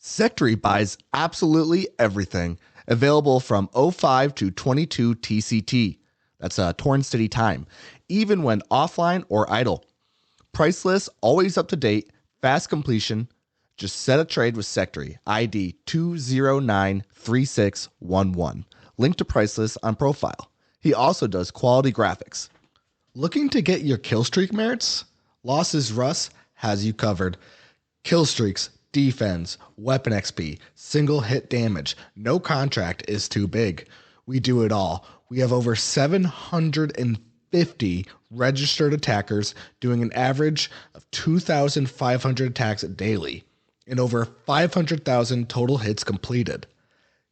Sectory buys absolutely everything. Available from '05 to '22 TCT. That's a Torn City time. Even when offline or idle. Priceless, always up to date, fast completion. Just set a trade with Sectory. ID 2093611. Link to Priceless on profile. He also does quality graphics. Looking to get your kill streak merits? Losses Russ has you covered. Kill streaks, defense, weapon XP, single hit damage. No contract is too big. We do it all. We have over 750 registered attackers doing an average of 2,500 attacks daily and over 500,000 total hits completed.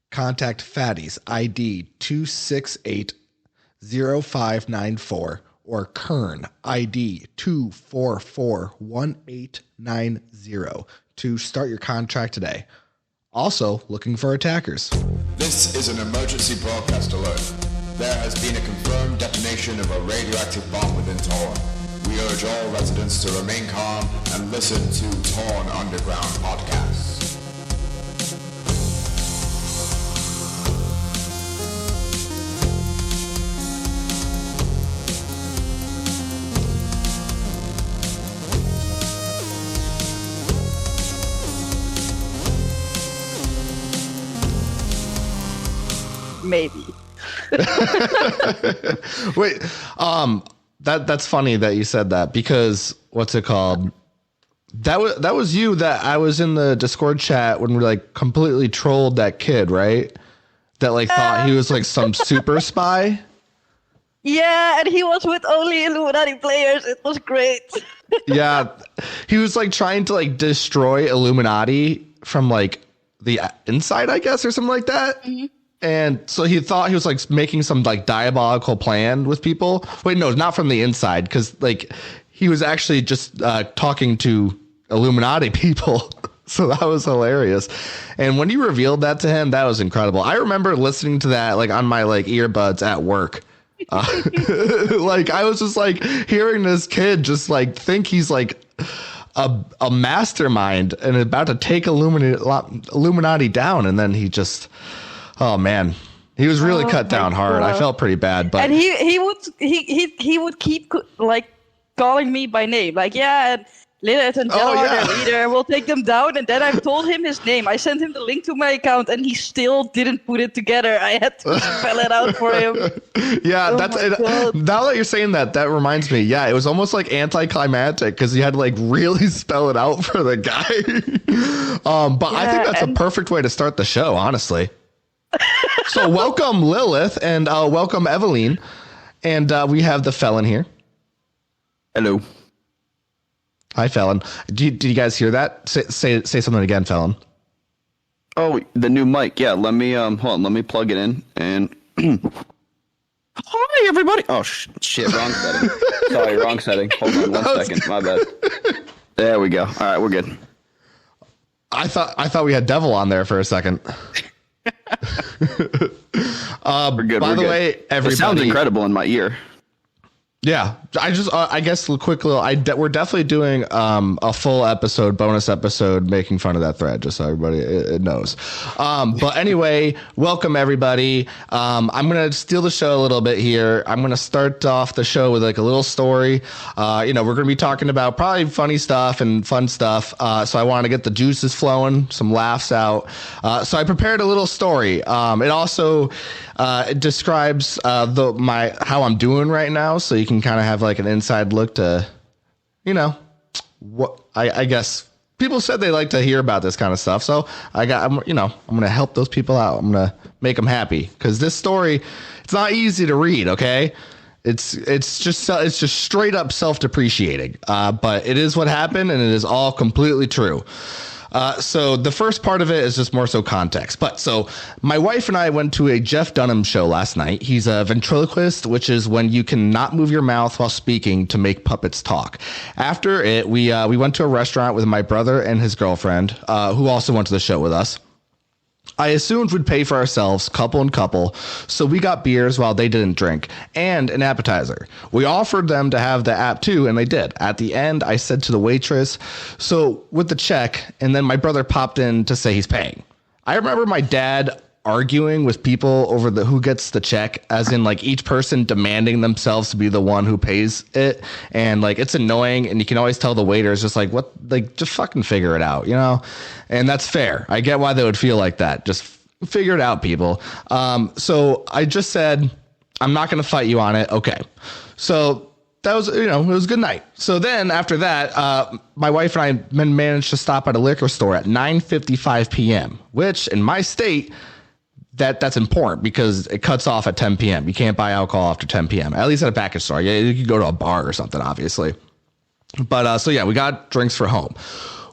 Contact Fatties ID 2680594 or Kern ID 2441890 to start your contract today. Also, looking for attackers. This is an emergency broadcast alert. There has been a confirmed detonation of a radioactive bomb within Torn. We urge all residents to remain calm and listen to Torn Underground podcasts. Maybe. Wait, that's funny that you said that because what's it called? That was you that I was in the Discord chat when we like completely trolled that kid, right? That like thought he was like some super spy. Yeah, and he was with only Illuminati players. It was great. Yeah, he was like trying to like destroy Illuminati from like the inside, I guess, or something like that. Mm-hmm. And so he thought he was like making some like diabolical plan with people. Wait, no, not from the inside, because like he was actually just talking to Illuminati people. So that was hilarious. And when you revealed that to him, that was incredible. I remember listening to that like on my like earbuds at work. Like I was just like hearing this kid just like think he's like a mastermind and about to take Illuminati down, and then he just. Oh man, he was really cut down hard. I felt pretty bad, but and he would keep like calling me by name, like and Lilith and Jenna are their leader. We'll take them down, and then I told him his name. I sent him the link to my account, and he still didn't put it together. I had to spell it out for him. Yeah, that's it. Now that you're saying that, that reminds me. Yeah, it was almost like anticlimactic because you had to like really spell it out for the guy. But I think that's a perfect way to start the show, honestly. So welcome Lilith and welcome Eveline, and we have the Felon here. Hello. Hi, Felon. Did you guys hear that? Say something again, Felon. Oh, the new mic. Yeah, let me hold on. Let me plug it in and. Hi, everybody. Oh shit, wrong setting. Sorry, wrong setting. Hold on 1 second. My bad. There we go. All right, we're good. I thought we had Devil on there for a second. We're good. By the way, everybody. It sounds incredible in my ear. Yeah, I guess we're definitely doing a full episode, bonus episode, making fun of that thread, just so everybody it knows. But anyway, welcome everybody. I'm gonna steal the show a little bit here. I'm gonna start off the show with like a little story. We're gonna be talking about probably funny stuff and fun stuff. So I want to get the juices flowing, some laughs out. So I prepared a little story. It also it describes how I'm doing right now, so you can kind of have like an inside look to, what I guess people said they like to hear about this kind of stuff. So I'm going to help those people out. I'm going to make them happy because this story, it's not easy to read. Okay. It's just straight up self-depreciating. But it is what happened and it is all completely true. So the first part of it is just more so context. But so my wife and I went to a Jeff Dunham show last night. He's a ventriloquist, which is when you can not move your mouth while speaking to make puppets talk. After it, we went to a restaurant with my brother and his girlfriend, who also went to the show with us. I assumed we'd pay for ourselves, couple and couple, so we got beers while they didn't drink, and an appetizer. We offered them to have the app too, and they did. At the end, I said to the waitress, so with the check, and then my brother popped in to say he's paying. I remember my dad arguing with people over who gets the check, as in like each person demanding themselves to be the one who pays it, and like it's annoying, and you can always tell the waiter is just like, what, like just fucking figure it out, you know? And that's fair. I get why they would feel like that. Just figure it out, people. So I just said, I'm not going to fight you on it. Okay. So that was, it was a good night. So then after that, my wife and I managed to stop at a liquor store at 9:55 p.m., which in my state, that's important because it cuts off at 10 p.m. You can't buy alcohol after 10 p.m., at least at a package store. Yeah, you could go to a bar or something, obviously. But so yeah, we got drinks for home.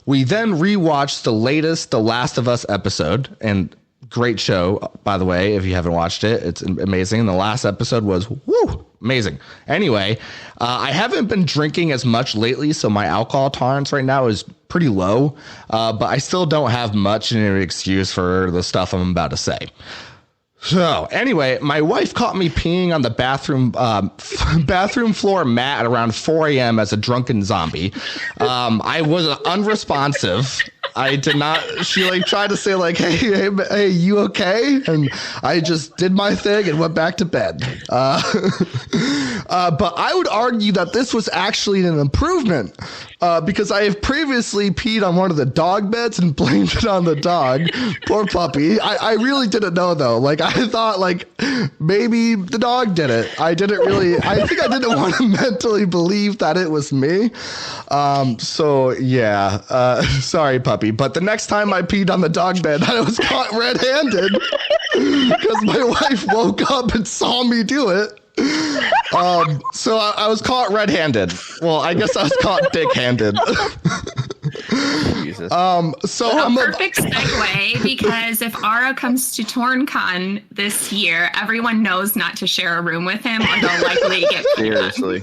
We then rewatched the Last of Us episode, and great show, by the way, if you haven't watched it. It's amazing. And the last episode was amazing. Anyway, I haven't been drinking as much lately, so my alcohol tolerance right now is pretty low, but I still don't have much in an excuse for the stuff I'm about to say. So anyway, my wife caught me peeing on the bathroom floor mat at around 4 a.m. as a drunken zombie. I was unresponsive. I did not. She like tried to say like, hey, you okay? And I just did my thing and went back to bed. But I would argue that this was actually an improvement because I have previously peed on one of the dog beds and blamed it on the dog. Poor puppy. I really didn't know though. Like I thought like maybe the dog did it. I think I didn't want to mentally believe that it was me. So yeah, sorry puppy. But the next time I peed on the dog bed, I was caught red-handed because my wife woke up and saw me do it. So I was caught red-handed. Well, I guess I was caught dick-handed. Jesus. So I'm perfect segue because if Ara comes to TornCon this year, everyone knows not to share a room with him or they'll likely get Seriously.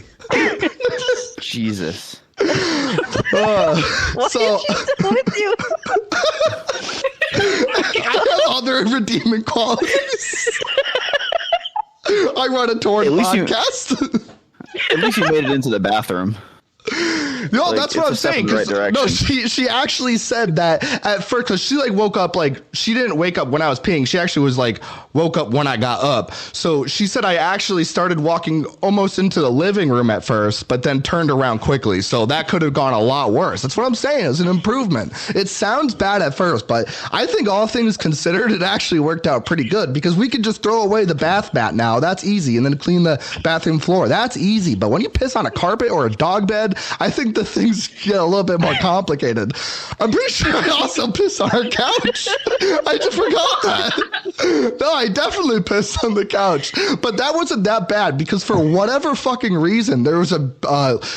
Jesus. What so with you? I have other redeeming qualities. I run a Torn podcast. At least you made it into the bathroom. No, Like, that's what I'm it's a step saying. in the right 'Cause- no, direction. she actually said that at first because she like woke up like she didn't wake up when I was peeing. She actually was like woke up when I got up. So she said I actually started walking almost into the living room at first, but then turned around quickly. So that could have gone a lot worse. That's what I'm saying. It's an improvement. It sounds bad at first, but I think all things considered, it actually worked out pretty good because we could just throw away the bath mat now. That's easy, and then clean the bathroom floor. That's easy. But when you piss on a carpet or a dog bed, I think the things get a little bit more complicated. I'm pretty sure I also pissed on our couch. I just forgot that. No, I definitely pissed on the couch, but that wasn't that bad because for whatever fucking reason, there was a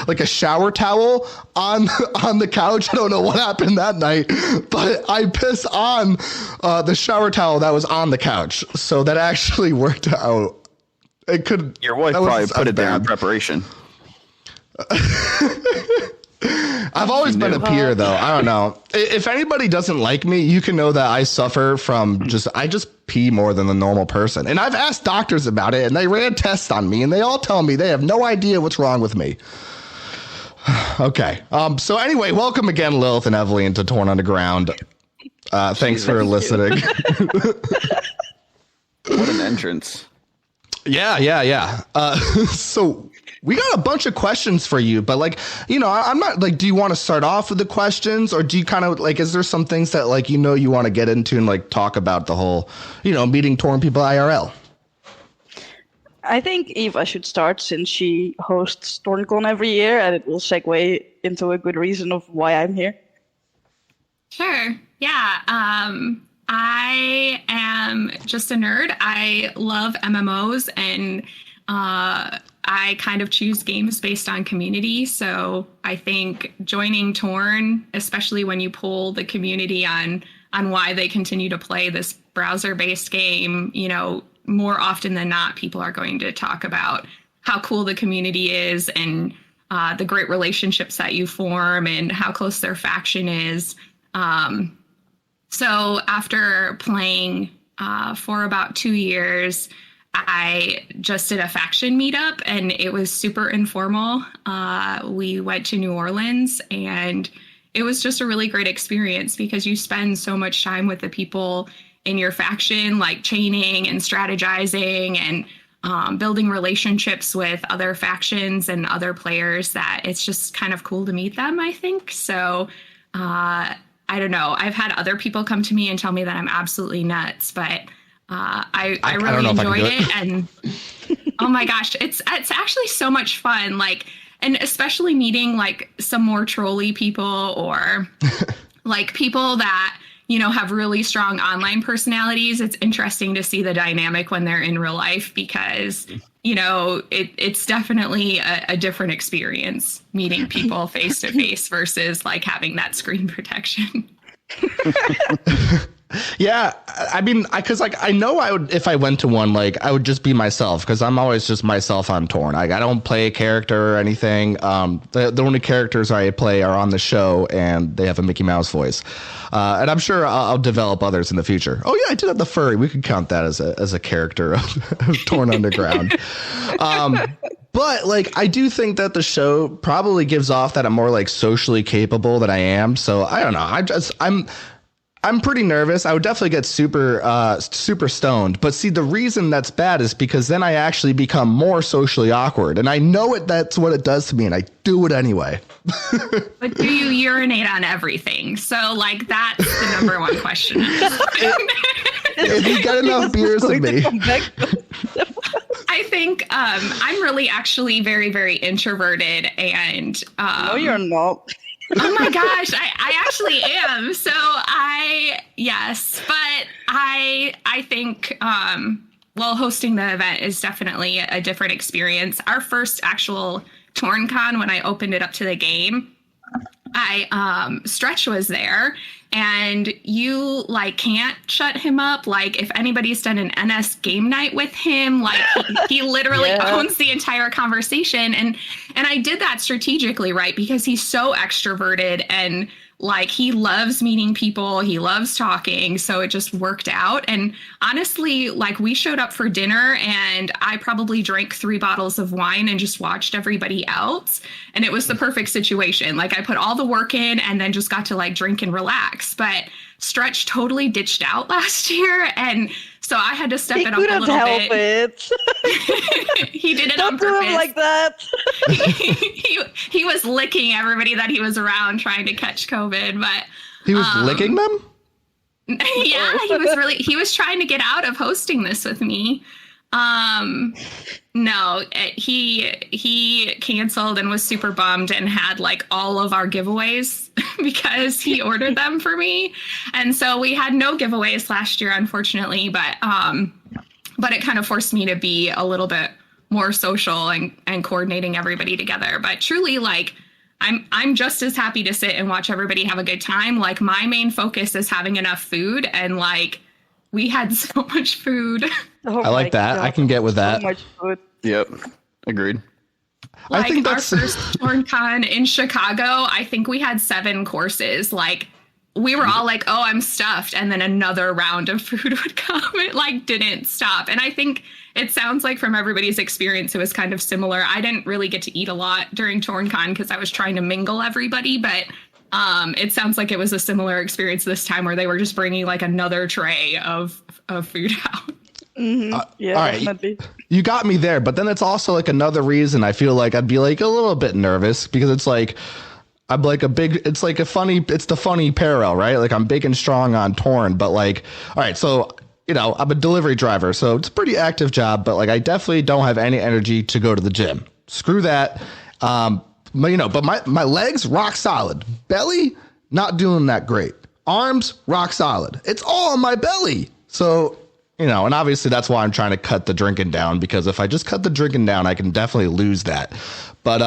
like a shower towel on the couch. I don't know what happened that night, but I pissed on the shower towel that was on the couch, so that actually worked out. It could. Your wife probably put it there in preparation. I've always been a peer though. I don't know. If anybody doesn't like me, you can know that I suffer from I just pee more than the normal person. And I've asked doctors about it and they ran tests on me and they all tell me they have no idea what's wrong with me. Okay. So anyway, welcome again, Lilith and Evelyn to Torn Underground. Thanks for listening. What an entrance. Yeah. So we got a bunch of questions for you, but like, I'm not like, do you want to start off with the questions or do you kind of like, is there some things that like, you want to get into and like talk about the whole, meeting Torn people IRL? I think Eva should start since she hosts TornCon every year and it will segue into a good reason of why I'm here. Sure. Yeah. I am just a nerd. I love MMOs and I kind of choose games based on community. So I think joining Torn, especially when you poll the community on why they continue to play this browser-based game, more often than not, people are going to talk about how cool the community is and the great relationships that you form and how close their faction is. So after playing for about 2 years, I just did a faction meetup, and it was super informal. We went to New Orleans, and it was just a really great experience because you spend so much time with the people in your faction, like chaining and strategizing and building relationships with other factions and other players, that it's just kind of cool to meet them, I think. So I don't know. I've had other people come to me and tell me that I'm absolutely nuts, but I really enjoyed it. And oh my gosh, it's actually so much fun. Like, and especially meeting like some more trolly people or like people that, you know, have really strong online personalities. It's interesting to see the dynamic when they're in real life because, you know, it's definitely a different experience meeting people face to face versus like having that screen protection. Yeah, I mean, because like I know I would, if I went to one, like I would just be myself because I'm always just myself on Torn. Like I don't play a character or anything. The only characters I play are on the show, and they have a Mickey Mouse voice. And I'm sure I'll develop others in the future. Oh yeah, I did have the furry. We could count that as a character of Torn Underground. But like I do think that the show probably gives off that I'm more like socially capable than I am. So I don't know. I'm pretty nervous. I would definitely get super stoned. But see, the reason that's bad is because then I actually become more socially awkward. And I know that's what it does to me, and I do it anyway. But do you urinate on everything? So, like, that's the number one question. If you get enough beers with me. I think I'm really actually very, very introverted. And no, you're not. Oh my gosh, I actually am. So but I think, well, hosting the event is definitely a different experience. Our first actual TornCon, when I opened it up to the game, Stretch was there, and you like can't shut him up. Like if anybody's done an NS game night with him, like he literally owns the entire conversation. And I did that strategically, right? Because he's so extroverted and like he loves meeting people, he loves talking, so it just worked out. And honestly, like we showed up for dinner and I probably drank 3 bottles of wine and just watched everybody else, and it was the perfect situation. Like I put all the work in and then just got to like drink and relax. But Stretch totally ditched out last year, and so I had to step it up a little bit. It. He did it Don't on purpose. do him like that. he was licking everybody that he was around trying to catch COVID, but he was licking them. Yeah, he was trying to get out of hosting this with me. No, he canceled and was super bummed and had like all of our giveaways because he ordered them for me. And so we had no giveaways last year, unfortunately, but it kind of forced me to be a little bit more social and coordinating everybody together. But truly, like, I'm just as happy to sit and watch everybody have a good time. Like my main focus is having enough food, and like we had so much food. Oh I like that. God. I can get with that. So much food. Yep. Agreed. Like I think that's our first TornCon in Chicago, I think we had 7 courses. Like we were all like, oh, I'm stuffed. And then another round of food would come. It like didn't stop. And I think it sounds like from everybody's experience, it was kind of similar. I didn't really get to eat a lot during TornCon because I was trying to mingle everybody. But it sounds like it was a similar experience this time where they were just bringing like another tray of food out. Mm-hmm. Yeah, all right. definitely. You got me there, but then it's also like another reason I feel like I'd be like a little bit nervous because it's like I'm like it's the funny parallel, right? Like I'm big and strong on Torn, but like, all right, so you know, I'm a delivery driver, so it's a pretty active job, but like I definitely don't have any energy to go to the gym. Screw that. But my legs rock solid. Belly not doing that great. Arms rock solid. It's all on my belly. So, you know, and obviously that's why I'm trying to cut the drinking down, because if I just cut the drinking down, I can definitely lose that. But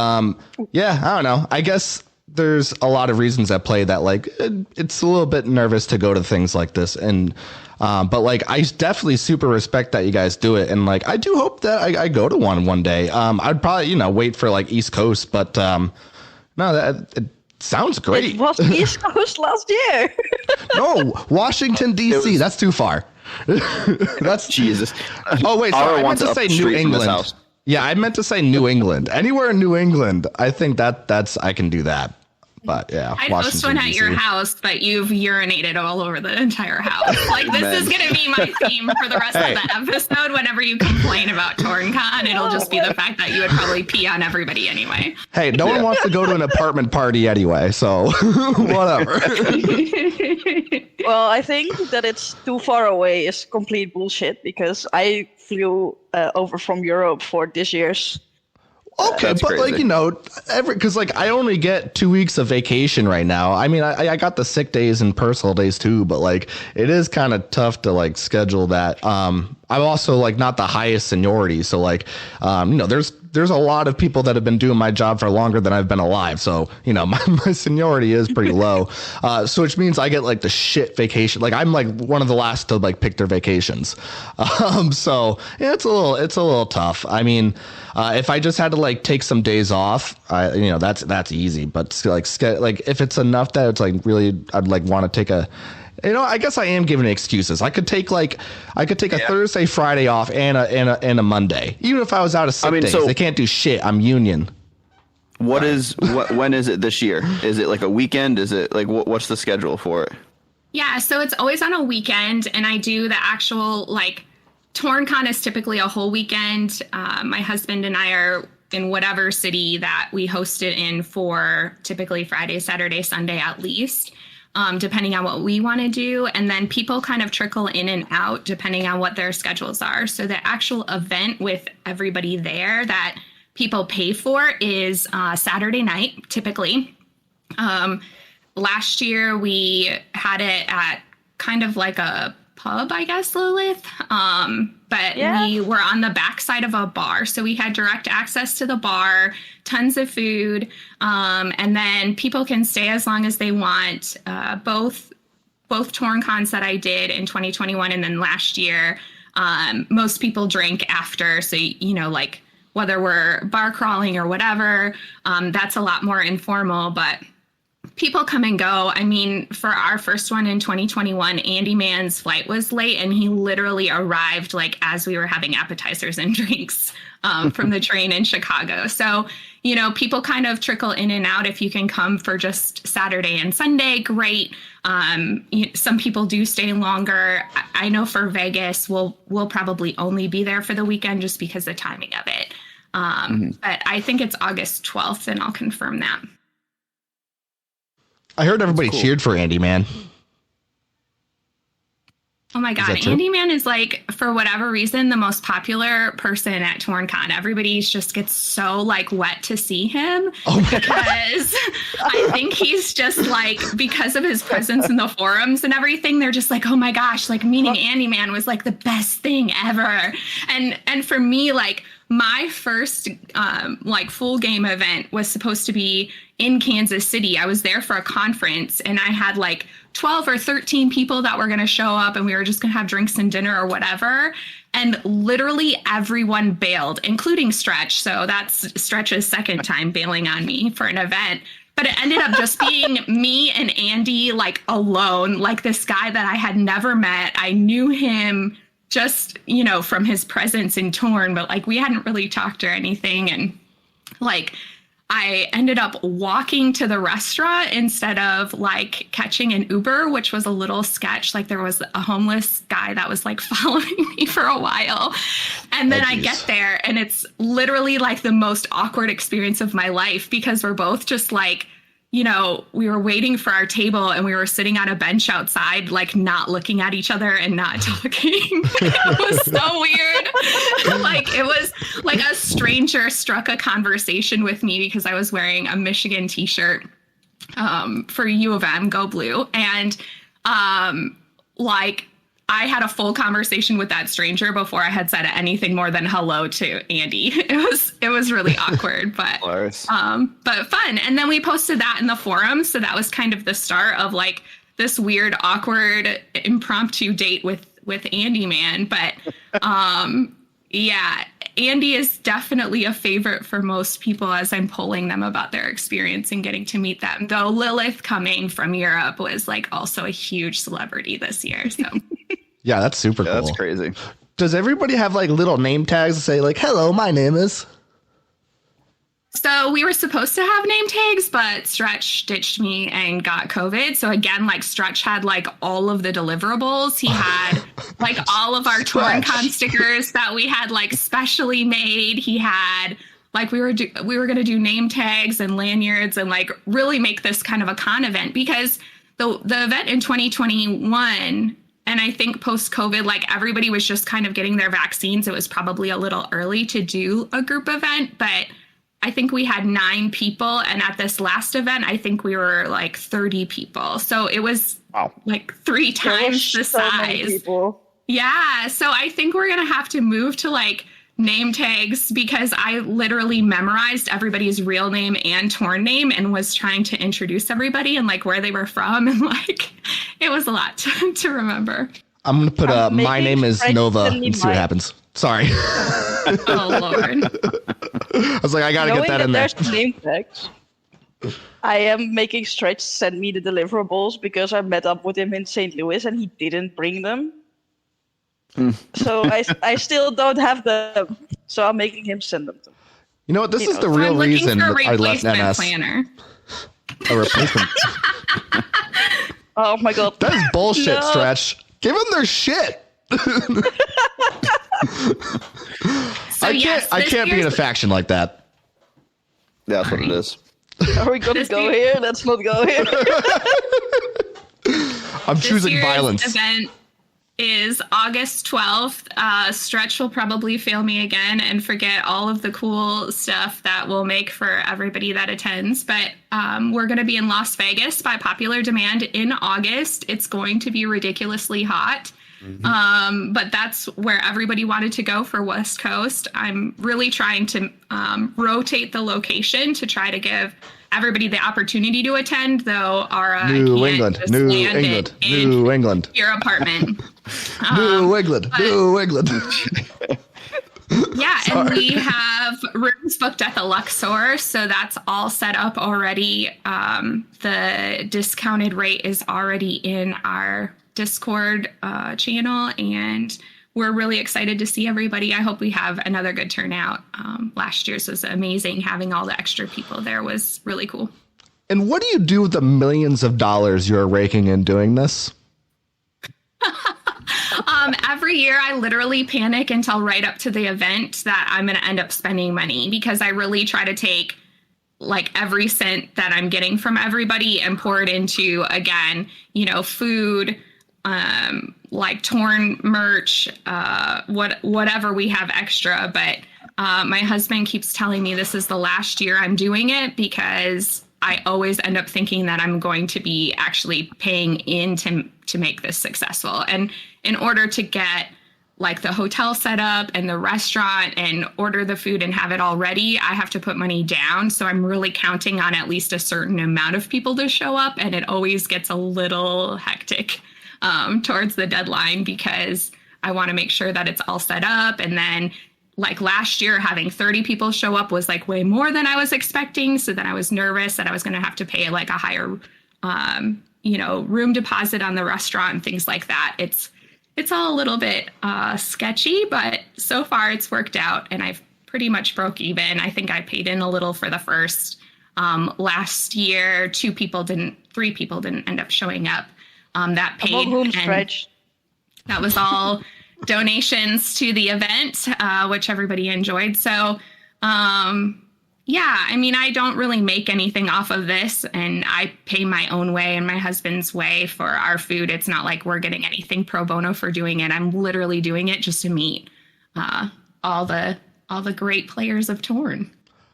yeah, I don't know. I guess there's a lot of reasons at play that like it's a little bit nervous to go to things like this. And but like I definitely super respect that you guys do it, and like I do hope that I go to one day. I'd probably wait for like East Coast, but no, Sounds great. It was East Coast last year. No, Washington D.C. That's too far. That's Jesus. Oh wait, Ara sorry. I meant wants to up say the New street from his England. house. Yeah, I meant to say New England. Anywhere in New England, I think that's I can do that. But yeah, I'd host Washington, one at your DC. house, but you've urinated all over the entire house. Like, this is going to be my theme for the rest of the episode. Whenever you complain about TornCon, it'll just be the fact that you would probably pee on everybody anyway. Hey, no one wants to go to an apartment party anyway, so whatever. Well, I think that it's too far away is complete bullshit because I flew over from Europe for this year's. Okay, That's but crazy. like, you know, because like I only get 2 weeks of vacation right now. I mean, I got the sick days and personal days too, but like it is kind of tough to like schedule that. I'm also like not the highest seniority, so like you know, there's a lot of people that have been doing my job for longer than I've been alive. So, you know, my seniority is pretty low. So which means I get like the shit vacation. Like I'm like one of the last to like pick their vacations. So yeah, it's a little tough. I mean, if I just had to like take some days off, you know, that's easy. But like if it's enough that it's like really, I'd like want to take a, you know, I guess I am giving excuses. I could take a Thursday, Friday off and a Monday, even if I was out of sick days. so- They can't do shit. I'm union. When is it this year? Is it like a weekend? Is it like what's the schedule for it? Yeah, so it's always on a weekend, and I do the actual, like, TornCon is typically a whole weekend. My husband and I are in whatever city that we host it in for typically Friday, Saturday, Sunday at least, depending on what we want to do. And then people kind of trickle in and out depending on what their schedules are. So the actual event with everybody there that people pay for is Saturday night, typically. Last year we had it at kind of like a pub, I guess, Lilith. But we were on the backside of a bar, so we had direct access to the bar, tons of food, and then people can stay as long as they want. Both TornCons that I did in 2021 and then last year, most people drink after, so you know, like whether we're bar crawling or whatever, that's a lot more informal, but people come and go. I mean, for our first one in 2021, Andy Mann's flight was late and he literally arrived like as we were having appetizers and drinks from the train in Chicago. So, you know, people kind of trickle in and out. If you can come for just Saturday and Sunday, great. Some people do stay longer. I know for Vegas, we'll probably only be there for the weekend just because of the timing of it. But I think it's August 12th and I'll confirm that. I heard everybody cheered for Andy, man. Oh my God. Andy Mann is like, for whatever reason, the most popular person at TornCon. Everybody just gets so like wet to see him because I think he's just like, because of his presence in the forums and everything, they're just like, oh my gosh, like meeting Andy Mann was like the best thing ever. And for me, like my first like full game event was supposed to be in Kansas City. I was there for a conference and I had like 12 or 13 people that were going to show up and we were just going to have drinks and dinner or whatever. And literally everyone bailed, including Stretch. So that's Stretch's second time bailing on me for an event. But it ended up just being me and Andy, like alone, like this guy that I had never met. I knew him just, you know, from his presence in Torn, but like we hadn't really talked or anything. And like, I ended up walking to the restaurant instead of like catching an Uber, which was a little sketch. Like there was a homeless guy that was like following me for a while. And then I get there and it's literally like the most awkward experience of my life because we're both just like, you know, we were waiting for our table and we were sitting on a bench outside, like not looking at each other and not talking. It was so weird. Like it was like a stranger struck a conversation with me because I was wearing a Michigan t-shirt for U of M, Go Blue. And like I had a full conversation with that stranger before I had said anything more than hello to Andy. It was really awkward, but fun. And then we posted that in the forum. So that was kind of the start of like this weird, awkward, impromptu date with Andy Mann. But yeah, Andy is definitely a favorite for most people as I'm polling them about their experience and getting to meet them. Though Lilith coming from Europe was like also a huge celebrity this year. So Yeah, that's super cool. That's crazy. Does everybody have like little name tags that say like, hello, my name is? So we were supposed to have name tags, but Stretch ditched me and got COVID. So again, like Stretch had like all of the deliverables. He had like all of our TornCon stickers that we had like specially made. He had like we were going to do name tags and lanyards and like really make this kind of a con event, because the event in 2021, and I think post-COVID, like everybody was just kind of getting their vaccines. It was probably a little early to do a group event, but I think we had 9 people. And at this last event, I think we were like 30 people. So it was like 3 times the size. Yeah. So I think we're going to have to move to like name tags, because I literally memorized everybody's real name and Torn name and was trying to introduce everybody and like where they were from. And like, it was a lot to remember. I'm going to put my name is Nova and see what happens. Sorry. Oh, Lord. I was like, I got to get that in there. There's name tags. I am making Stretch send me the deliverables because I met up with him in St. Louis and he didn't bring them. So I still don't have them. So I'm making him send them to me. You know what? This is the real reason that I left NS. Planner. A replacement. Oh my God. That is bullshit, Stretch. Give them their shit. So I can't be in a faction like that. That's what it is. Are we going to go here? Let's not go here. I'm choosing violence. This event is August 12th. Stretch will probably fail me again and forget all of the cool stuff that we'll make for everybody that attends. But we're going to be in Las Vegas by popular demand in August. It's going to be ridiculously hot. But that's where everybody wanted to go for West Coast. I'm really trying to rotate the location to try to give everybody the opportunity to attend, though Ara New England, your apartment. New England. Yeah, and we have rooms booked at the Luxor, so that's all set up already. The discounted rate is already in our Discord channel, and we're really excited to see everybody. I hope we have another good turnout. Last year's was amazing. Having all the extra people there was really cool. And what do you do with the millions of dollars you're raking in doing this? Every year I literally panic until right up to the event that I'm going to end up spending money, because I really try to take like every cent that I'm getting from everybody and pour it into, again, food, like Torn merch, whatever we have extra. But my husband keeps telling me this is the last year I'm doing it, because I always end up thinking that I'm going to be actually paying in to make this successful. And in order to get like the hotel set up and the restaurant and order the food and have it all ready, I have to put money down. So I'm really counting on at least a certain amount of people to show up. And it always gets a little hectic towards the deadline, because I want to make sure that it's all set up. And then like last year, having 30 people show up was like way more than I was expecting. So then I was nervous that I was going to have to pay like a higher, room deposit on the restaurant and things like that. It's all a little bit sketchy, but so far it's worked out and I've pretty much broke even. I think I paid in a little for the first. Last year, 3 people didn't end up showing up. That paid. And that was all donations to the event, which everybody enjoyed. So, yeah, I mean, I don't really make anything off of this, and I pay my own way and my husband's way for our food. It's not like we're getting anything pro bono for doing it. I'm literally doing it just to meet all the great players of Torn.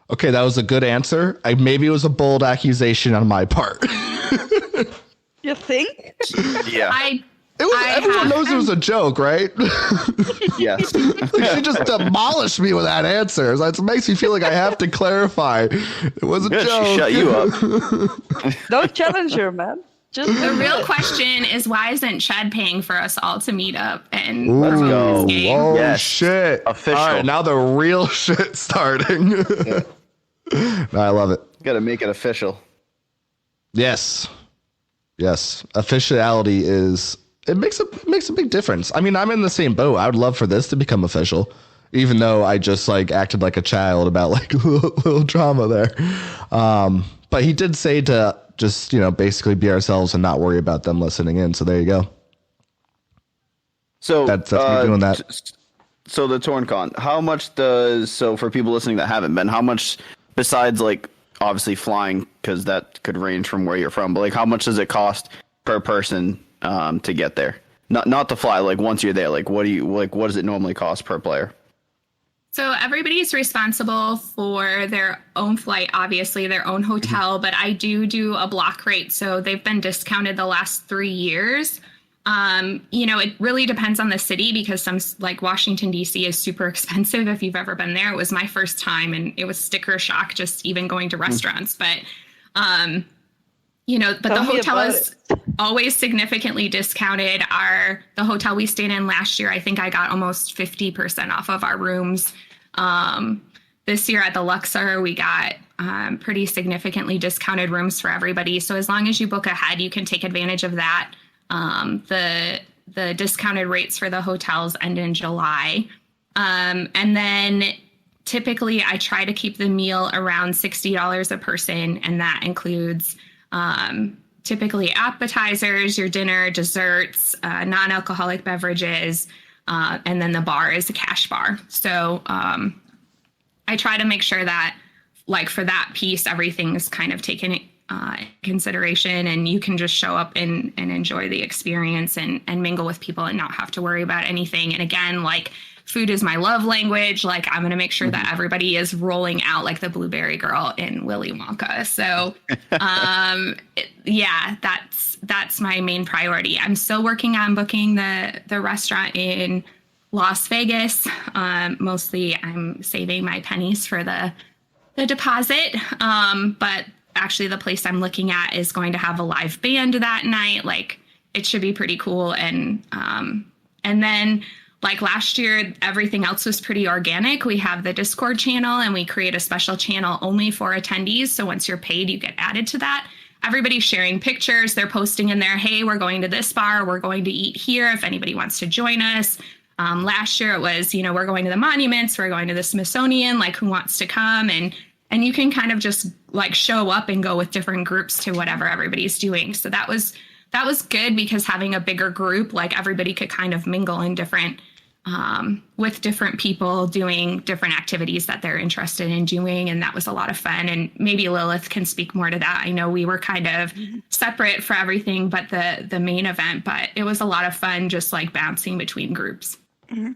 Okay, that was a good answer. Maybe it was a bold accusation on my part. You think? Yeah. Everyone knows it was a joke, right? Yes. She just demolished me with that answer. It makes me feel like I have to clarify. It was a Good, joke. she shut you up. Don't challenge her, man. Just The real question is, why isn't Chad paying for us all to meet up and Ooh, promote this game? oh Yes. shit! Official. All right, now the real shit starting. No, I love it. Gotta make it official. Yes. Officiality makes a big difference. I mean, I'm in the same boat. I would love for this to become official, even though I just like acted like a child about like little drama there. But he did say to just, basically be ourselves and not worry about them listening in. So there you go. So That's me doing that. So the TornCon, how much for people listening that haven't been, how much besides like obviously flying, because that could range from where you're from, but like how much does it cost per person to get there? Not to fly, like once you're there, like what does it normally cost per player? So everybody's responsible for their own flight, obviously their own hotel, but I do a block rate. So they've been discounted the last 3 years. It really depends on the city, because some like Washington, D.C. is super expensive. If you've ever been there, it was my first time and it was sticker shock just even going to restaurants. But, the hotel is always significantly discounted. The hotel we stayed in last year, I think I got almost 50% off of our rooms. This year at the Luxor, we got pretty significantly discounted rooms for everybody. So as long as you book ahead, you can take advantage of that. The discounted rates for the hotels end in July. And then typically I try to keep the meal around $60 a person. And that includes typically appetizers, your dinner, desserts, non-alcoholic beverages, and then the bar is a cash bar. So I try to make sure that, like, for that piece, everything is kind of taken consideration, and you can just show up and enjoy the experience and mingle with people and not have to worry about anything. And again, like, food is my love language. Like, I'm going to make sure that everybody is rolling out like the blueberry girl in Willy Wonka. So, that's my main priority. I'm still working on booking the restaurant in Las Vegas. Mostly I'm saving my pennies for the deposit. But actually the place I'm looking at is going to have a live band that night. Like, it should be pretty cool. And then, like, last year, everything else was pretty organic. We have the Discord channel, and we create a special channel only for attendees. So once you're paid, you get added to that. Everybody's sharing pictures. They're posting in there, hey, we're going to this bar. We're going to eat here if anybody wants to join us. Last year it was, we're going to the monuments. We're going to the Smithsonian, like, who wants to come? And you can kind of just like show up and go with different groups to whatever everybody's doing. So that was good, because having a bigger group, like, everybody could kind of mingle in different with different people doing different activities that they're interested in doing. And that was a lot of fun. And maybe Lilith can speak more to that. I know we were kind of separate for everything but the main event, but it was a lot of fun just like bouncing between groups. Mm-hmm.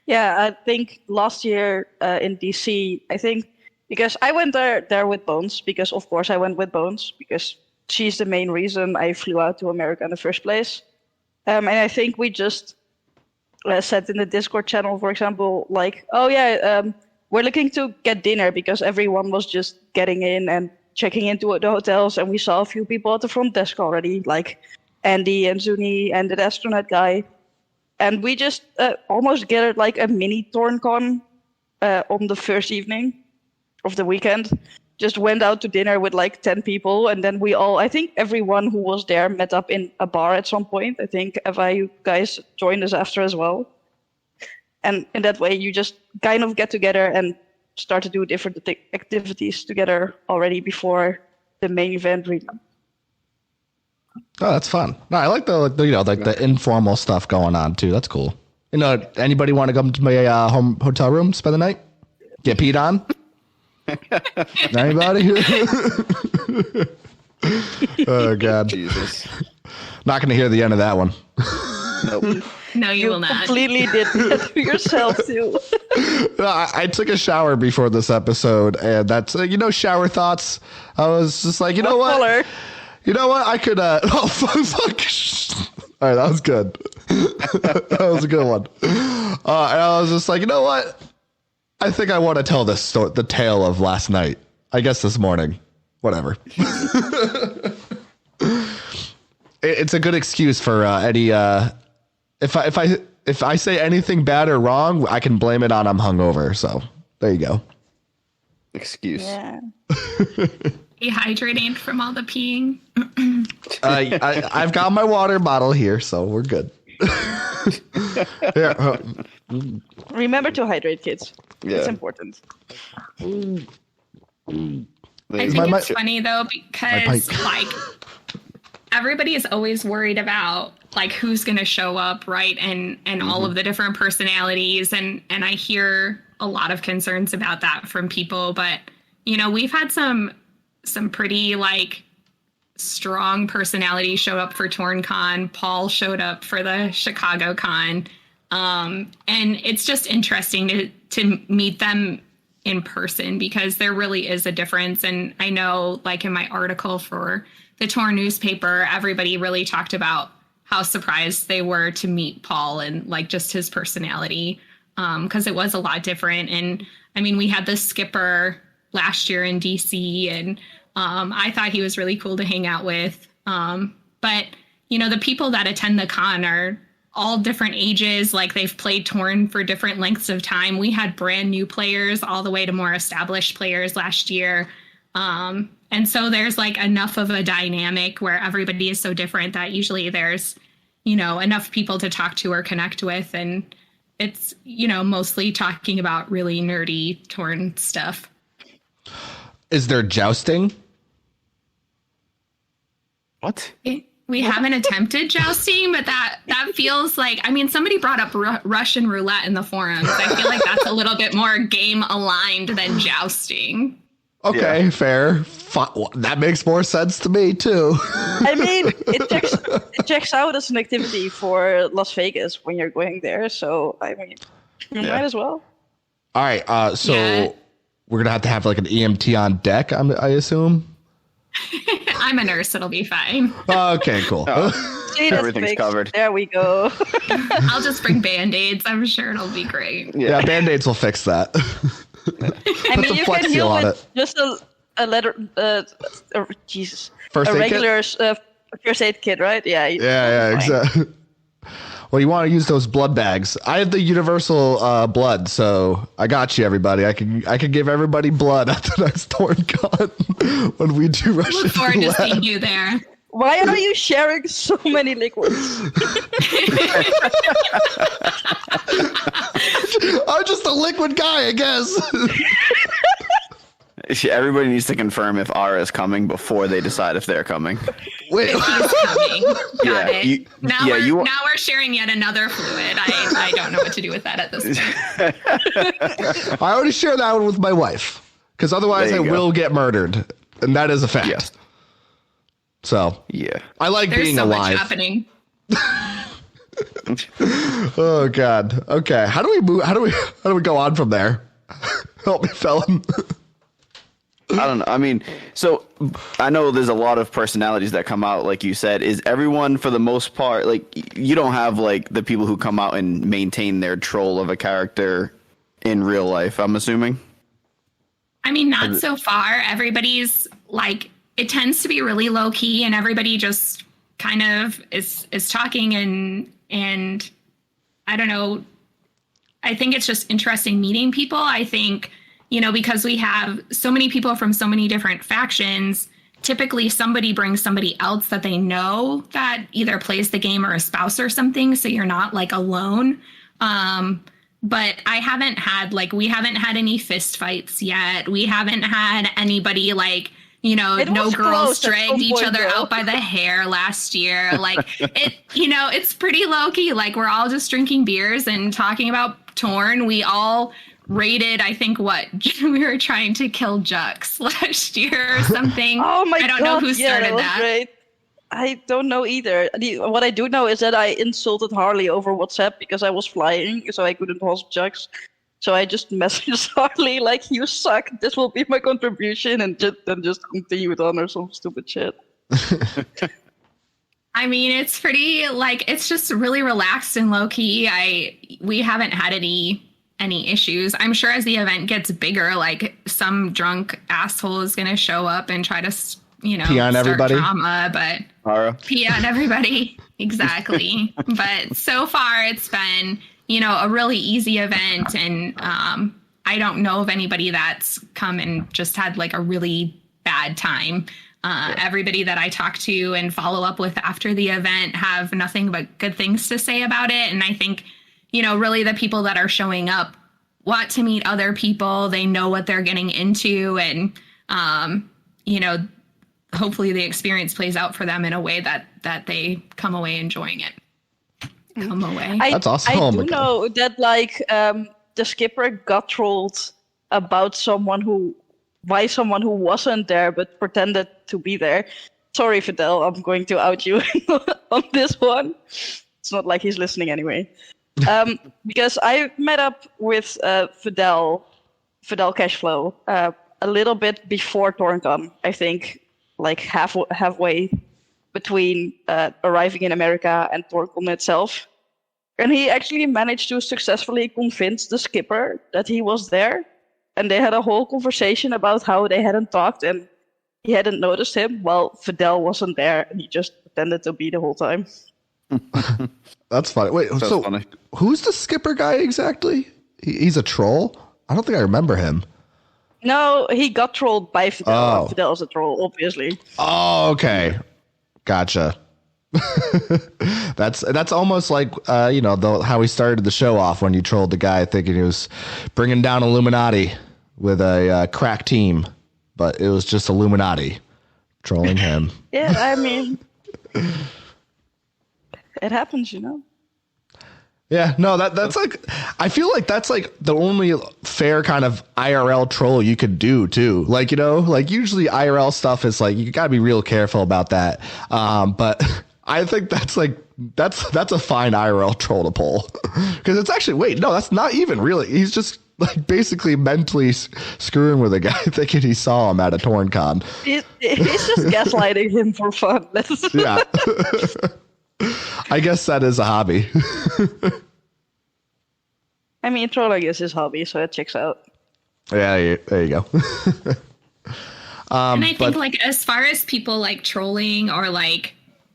Yeah, I think last year in DC, I think, because I went there with Bones, because of course I went with Bones, because she's the main reason I flew out to America in the first place. And I think we just said in the Discord channel, for example, like, oh yeah, we're looking to get dinner, because everyone was just getting in and checking into the hotels, and we saw a few people at the front desk already, like Andy and Zuni and the astronaut guy. And we just almost gathered like a mini TornCon on the first evening of the weekend. Just went out to dinner with like 10 people, and then I think everyone who was there met up in a bar at some point. I think Eva, you guys joined us after as well. And in that way, you just kind of get together and start to do different activities together already before the main event. Oh, that's fun. No, I like the informal stuff going on too. That's cool. Anybody want to come to my hotel room, spend the night, get peed on? Anybody? Oh God! Jesus. Not going to hear the end of that one. Nope. No, you will not. Completely did that to yourself too. I took a shower before this episode, and that's shower thoughts. I was just like, what? Color? You know what? I could. Oh fuck! All right, that was good. That was a good one. And I was just like, you know what? I think I want to tell this story, the tale of last night. I guess this morning. Whatever. it's a good excuse for any. If I say anything bad or wrong, I can blame it on I'm hungover. So there you go. Excuse. Yeah. Dehydrating from all the peeing. I've got my water bottle here, so we're good. Yeah. Remember to hydrate, kids. Yeah. It's important. I They- think My- it's funny though because pike. like everybody is always worried about like who's going to show up, right? And all of the different personalities and I hear a lot of concerns about that from people, but you know, we've had some pretty like strong personalities show up for TornCon. Paul showed up for the Chicago Con. And it's just interesting to meet them in person because there really is a difference. And I know like in my article for the Torn newspaper, everybody really talked about how surprised they were to meet Paul and like just his personality. Because it was a lot different. And I mean, we had the skipper last year in DC and I thought he was really cool to hang out with. But, you know, the people that attend the con are all different ages. Like they've played Torn for different lengths of time. We had brand new players all the way to more established players last year. And so there's like enough of a dynamic where everybody is so different that usually there's, you know, enough people to talk to or connect with. And it's, you know, mostly talking about really nerdy Torn stuff. Is there jousting? What? We haven't attempted jousting, but that feels like, I mean, somebody brought up Russian roulette in the forums. I feel like that's a little bit more game aligned than jousting. Okay, Yeah. fair. That makes more sense to me too. I mean, it checks out as an activity for Las Vegas when you're going there. So I mean, you might as well. All right, so Yeah. we're gonna have to have like an EMT on deck, I assume. I'm a nurse, it'll be fine. Okay, cool. See, that's Everything's fixed. covered. There we go. I'll just bring Band-Aids. I'm sure it'll be great. Yeah, Band-Aids will fix that. I mean, some you Flex can Seal heal on with it. just a letter. Jesus. First a aid kit? regular first aid kit, right? Yeah. Yeah, exactly. Well, you want to use those blood bags. I have the universal blood, so I got you, everybody. I can give everybody blood at the next TornCon when we do Russian Look forward to roulette. seeing you there. Why are you sharing so many liquids? I'm just a liquid guy, I guess. Everybody needs to confirm if Ara is coming before they decide if they're coming. Wait, He's coming. Got Yeah, it. Now you- we're sharing yet another fluid. I don't know what to do with that at this point. I already shared that one with my wife because otherwise I There you go. will get murdered, and that is a fact. Yes. So Yeah. I like There's being so much alive. happening. Oh God. Okay. How do we move? How do we go on from there? Help me, Felon. I don't know. I mean, so I know there's a lot of personalities that come out, like you said. Is everyone, for the most part, like you don't have like the people who come out and maintain their troll of a character in real life, I'm assuming? I mean, not so far. Everybody's like, it tends to be really low key, and everybody just kind of is talking and I don't know. I think it's just interesting meeting people. I think, you know, because we have so many people from so many different factions, typically somebody brings somebody else that they know that either plays the game or a spouse or something. So you're not like alone. But I haven't had we haven't had any fist fights yet. We haven't had anybody like, you know, It no was girls close at dragged some each point, other though. out by the hair last year. Like it, you know, it's pretty low key. Like we're all just drinking beers and talking about Torn. We all rated, I think, we were trying to kill Jux last year or something. Oh my God! I don't know who yeah, started was that. Great. I don't know either. What I do know is that I insulted Harley over WhatsApp because I was flying, so I couldn't host Jux. So I just messaged Harley like, "You suck. This will be my contribution," and then just continued on or some stupid shit. I mean, it's pretty it's just really relaxed and low key. We haven't had any issues. I'm sure as the event gets bigger, like some drunk asshole is going to show up and try to, Pee on start everybody? drama, but pee on everybody. Exactly. But so far it's been, a really easy event. And I don't know of anybody that's come and just had like a really bad time. Everybody that I talk to and follow up with after the event have nothing but good things to say about it. And I think, really the people that are showing up want to meet other people. They know what they're getting into. And, hopefully the experience plays out for them in a way that they come away enjoying it. Come away. That's awesome. I do know that the skipper got trolled about someone who wasn't there but pretended to be there. Sorry, Fidel, I'm going to out you on this one. It's not like he's listening anyway. Because I met up with Fidel Cashflow a little bit before TornCon, I think, like halfway between arriving in America and TornCon itself. And he actually managed to successfully convince the skipper that he was there. And they had a whole conversation about how they hadn't talked and he hadn't noticed him while Fidel wasn't there and he just pretended to be the whole time. That's funny. Wait, so funny. Who's the skipper guy exactly? He's a troll? I don't think I remember him. No, he got trolled by Fidel. Oh. Fidel's a troll, obviously. Oh, okay. Gotcha. That's almost like how we started the show off when you trolled the guy thinking he was bringing down Illuminati with a crack team, but it was just Illuminati trolling him. Yeah, I mean, it happens, Yeah, no, that's like, I feel like that's like the only fair kind of IRL troll you could do too. Like, like usually IRL stuff is like, you gotta be real careful about that. But I think that's a fine IRL troll to pull. Cause it's actually, that's not even really, he's just like basically mentally screwing with a guy thinking he saw him at a TornCon. He's just gaslighting him for fun. Yeah. I guess that is a hobby. I mean, trolling is his hobby, so it checks out. Yeah, there you go. And I think, like, as far as people like trolling or like,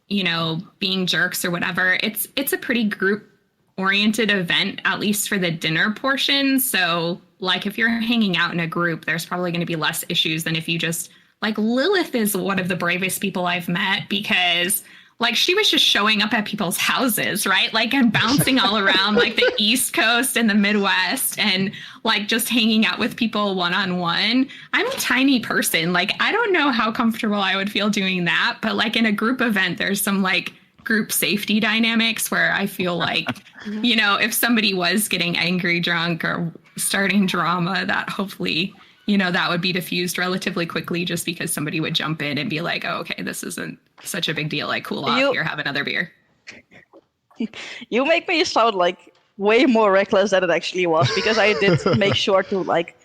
being jerks or whatever, it's a pretty group-oriented event, at least for the dinner portion. So, like, if you're hanging out in a group, there's probably going to be less issues than if you just like Lilith is one of the bravest people I've met because. Like, she was just showing up at people's houses, right? Like, and bouncing all around, like, the East Coast and the Midwest and, like, just hanging out with people one-on-one. I'm a tiny person. Like, I don't know how comfortable I would feel doing that. But, like, in a group event, there's some, like, group safety dynamics where I feel like, if somebody was getting angry, drunk, or starting drama, that hopefully... that would be diffused relatively quickly just because somebody would jump in and be like, oh, okay, this isn't such a big deal. Like, cool off here, have another beer. You make me sound like way more reckless than it actually was because I did make sure to like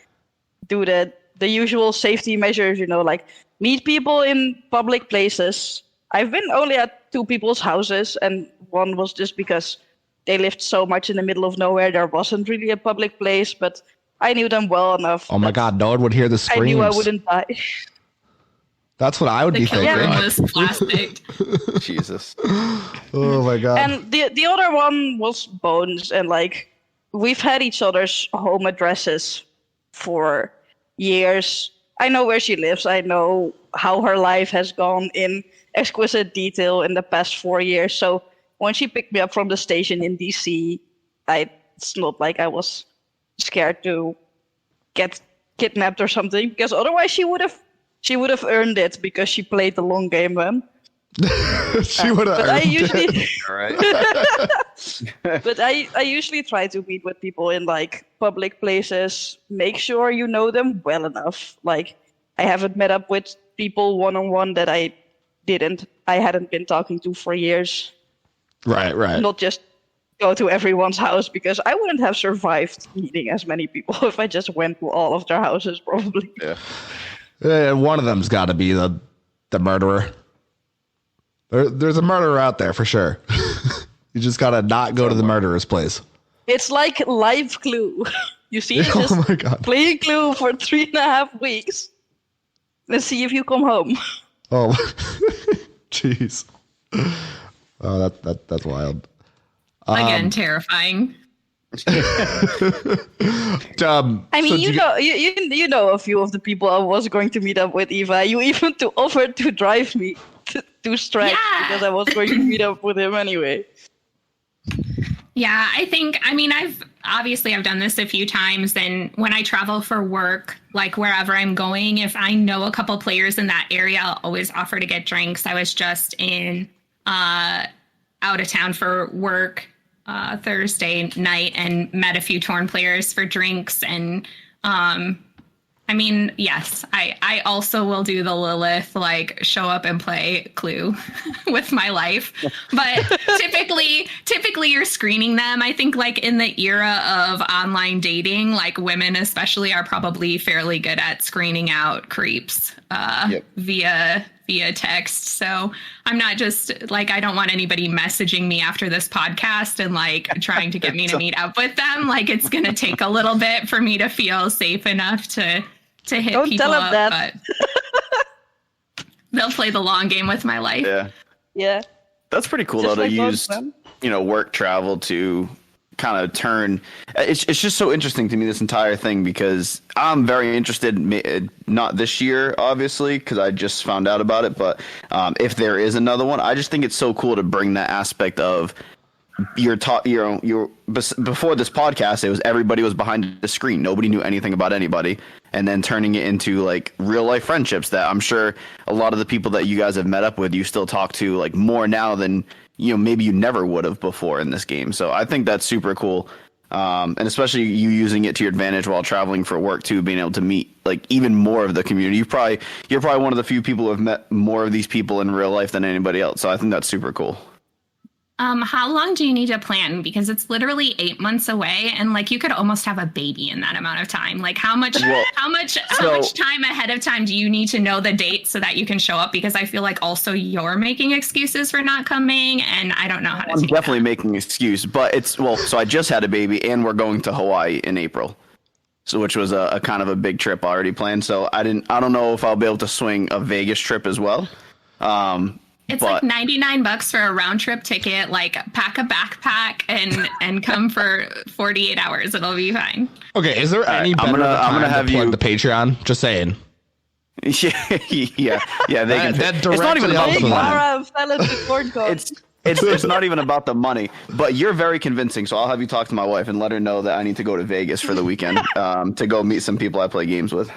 do the usual safety measures, like meet people in public places. I've been only at 2 people's houses and one was just because they lived so much in the middle of nowhere. There wasn't really a public place, but I knew them well enough. Oh my God, no one would hear the screams. I knew I wouldn't die. That's what I would be thinking. The was plastic. Jesus. Oh my God. And the other one was Bones. And like, we've had each other's home addresses for years. I know where she lives. I know how her life has gone in exquisite detail in the past 4 years. So when she picked me up from the station in DC, it's not like I was scared to get kidnapped or something, because otherwise she would have earned it because she played the long game then. She would have earned it. But I usually try to meet with people in like public places, make sure you know them well enough. Like, I haven't met up with people one-on-one that I hadn't been talking to for years. Right. Not just go to everyone's house, because I wouldn't have survived meeting as many people if I just went to all of their houses, probably. Yeah. One of them's got to be the murderer. There's a murderer out there for sure. You just got to not go to the murderer's place. It's like live Clue. You see, just my God. playing Clue for 3.5 weeks and see if you come home. Oh, jeez. Oh, that's wild. Again, terrifying. I mean, you know a few of the people I was going to meet up with, Eva. You even offered to drive me to Strike because I was going to meet up with him anyway. Yeah, I've done this a few times, and when I travel for work, like wherever I'm going, if I know a couple players in that area, I'll always offer to get drinks. I was just in out of town for work Thursday night and met a few Torn players for drinks. And yes, I also will do the Lilith, like show up and play Clue with my life. But typically you're screening them. I think like in the era of online dating, like women especially are probably fairly good at screening out creeps via text. So I'm not just like, I don't want anybody messaging me after this podcast and like trying to get me to meet up with them. Like it's going to take a little bit for me to feel safe enough to hit Don't people tell him up, that. But they'll play the long game with my life. Yeah. That's pretty cool Just though, to like use, most work travel to kind of turn. It's just so interesting to me, this entire thing, because I'm very interested, not this year, obviously, because I just found out about it. But if there is another one, I just think it's so cool to bring that aspect of before this podcast, it was everybody was behind the screen. Nobody knew anything about anybody. And then turning it into like real life friendships that I'm sure a lot of the people that you guys have met up with, you still talk to like more now than, maybe you never would have before in this game. So I think that's super cool. And especially you using it to your advantage while traveling for work too, being able to meet like even more of the community. You're probably one of the few people who have met more of these people in real life than anybody else. So I think that's super cool. How long do you need to plan? Because it's literally 8 months away, and like you could almost have a baby in that amount of time. Like how much time ahead of time do you need to know the date so that you can show up? Because I feel like also you're making excuses for not coming, and I don't know how to. I'm definitely making an excuse, but so I just had a baby, and we're going to Hawaii in April, so which was a kind of a big trip already planned. So I don't know if I'll be able to swing a Vegas trip as well. It's like $99 for a round trip ticket. Like pack a backpack and come for 48 hours. It'll be fine. Okay, is there any better I'm gonna have to plug you the Patreon? Just saying. yeah. They can. That It's not even about the money. It's not even about the money, but you're very convincing. So I'll have you talk to my wife and let her know that I need to go to Vegas for the weekend to go meet some people I play games with.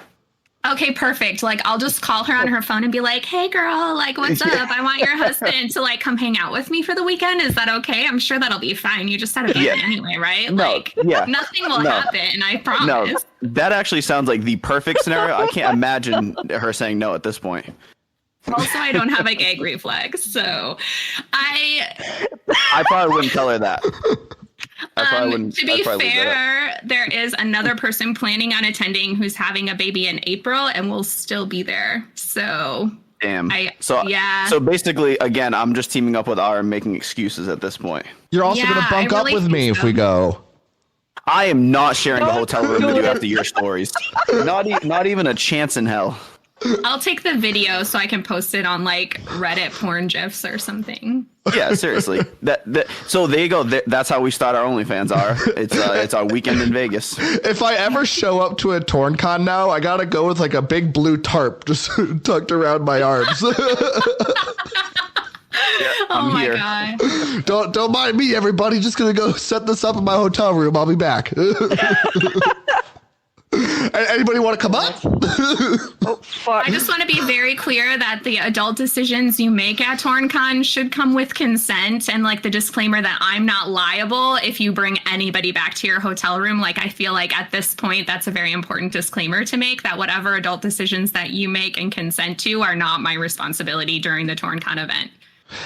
Okay, perfect. Like, I'll just call her on her phone and be like, hey, girl, like, what's up? I want your husband to, like, come hang out with me for the weekend. Is that okay? I'm sure that'll be fine. You just had a baby anyway, right? Nothing will happen, I promise. No, that actually sounds like the perfect scenario. I can't imagine her saying no at this point. Also, I don't have a gag reflex, so I probably wouldn't tell her that. To be fair, there is another person planning on attending who's having a baby in April and will still be there. So damn. So basically, again, I'm just teaming up with R and making excuses at this point. You're also going to bunk up with me if we go. I am not sharing the hotel room with you after your stories. Not even a chance in hell. I'll take the video so I can post it on like Reddit porn gifs or something. Yeah, seriously. So there you go. That's how we start our OnlyFans. It's our weekend in Vegas. If I ever show up to a TornCon now, I gotta go with like a big blue tarp just tucked around my arms. I'm here. God. Don't mind me, everybody. Just gonna go set this up in my hotel room. I'll be back. Anybody want to come up? Oh, fuck. I just want to be very clear that the adult decisions you make at TornCon should come with consent, and like the disclaimer that I'm not liable if you bring anybody back to your hotel room. Like, I feel like at this point, that's a very important disclaimer to make, that whatever adult decisions that you make and consent to are not my responsibility during the TornCon event.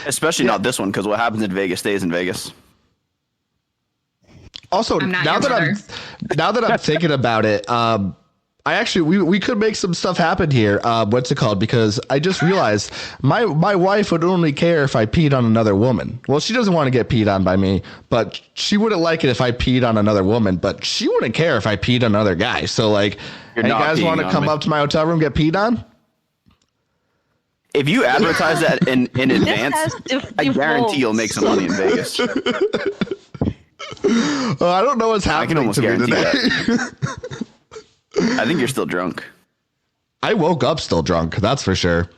Especially not this one, because what happens in Vegas stays in Vegas. Also, now that I'm thinking about it, we could make some stuff happen here. What's it called? Because I just realized my wife would only care if I peed on another woman. Well, she doesn't want to get peed on by me, but she wouldn't like it if I peed on another woman. But she wouldn't care if I peed on another guy. So, like, you guys want to come up to my hotel room, get peed on? if you advertise that in advance, I guarantee you'll make some money in Vegas. I don't know what's happening almost to me guarantee today. I think you're still drunk. I woke up still drunk. That's for sure.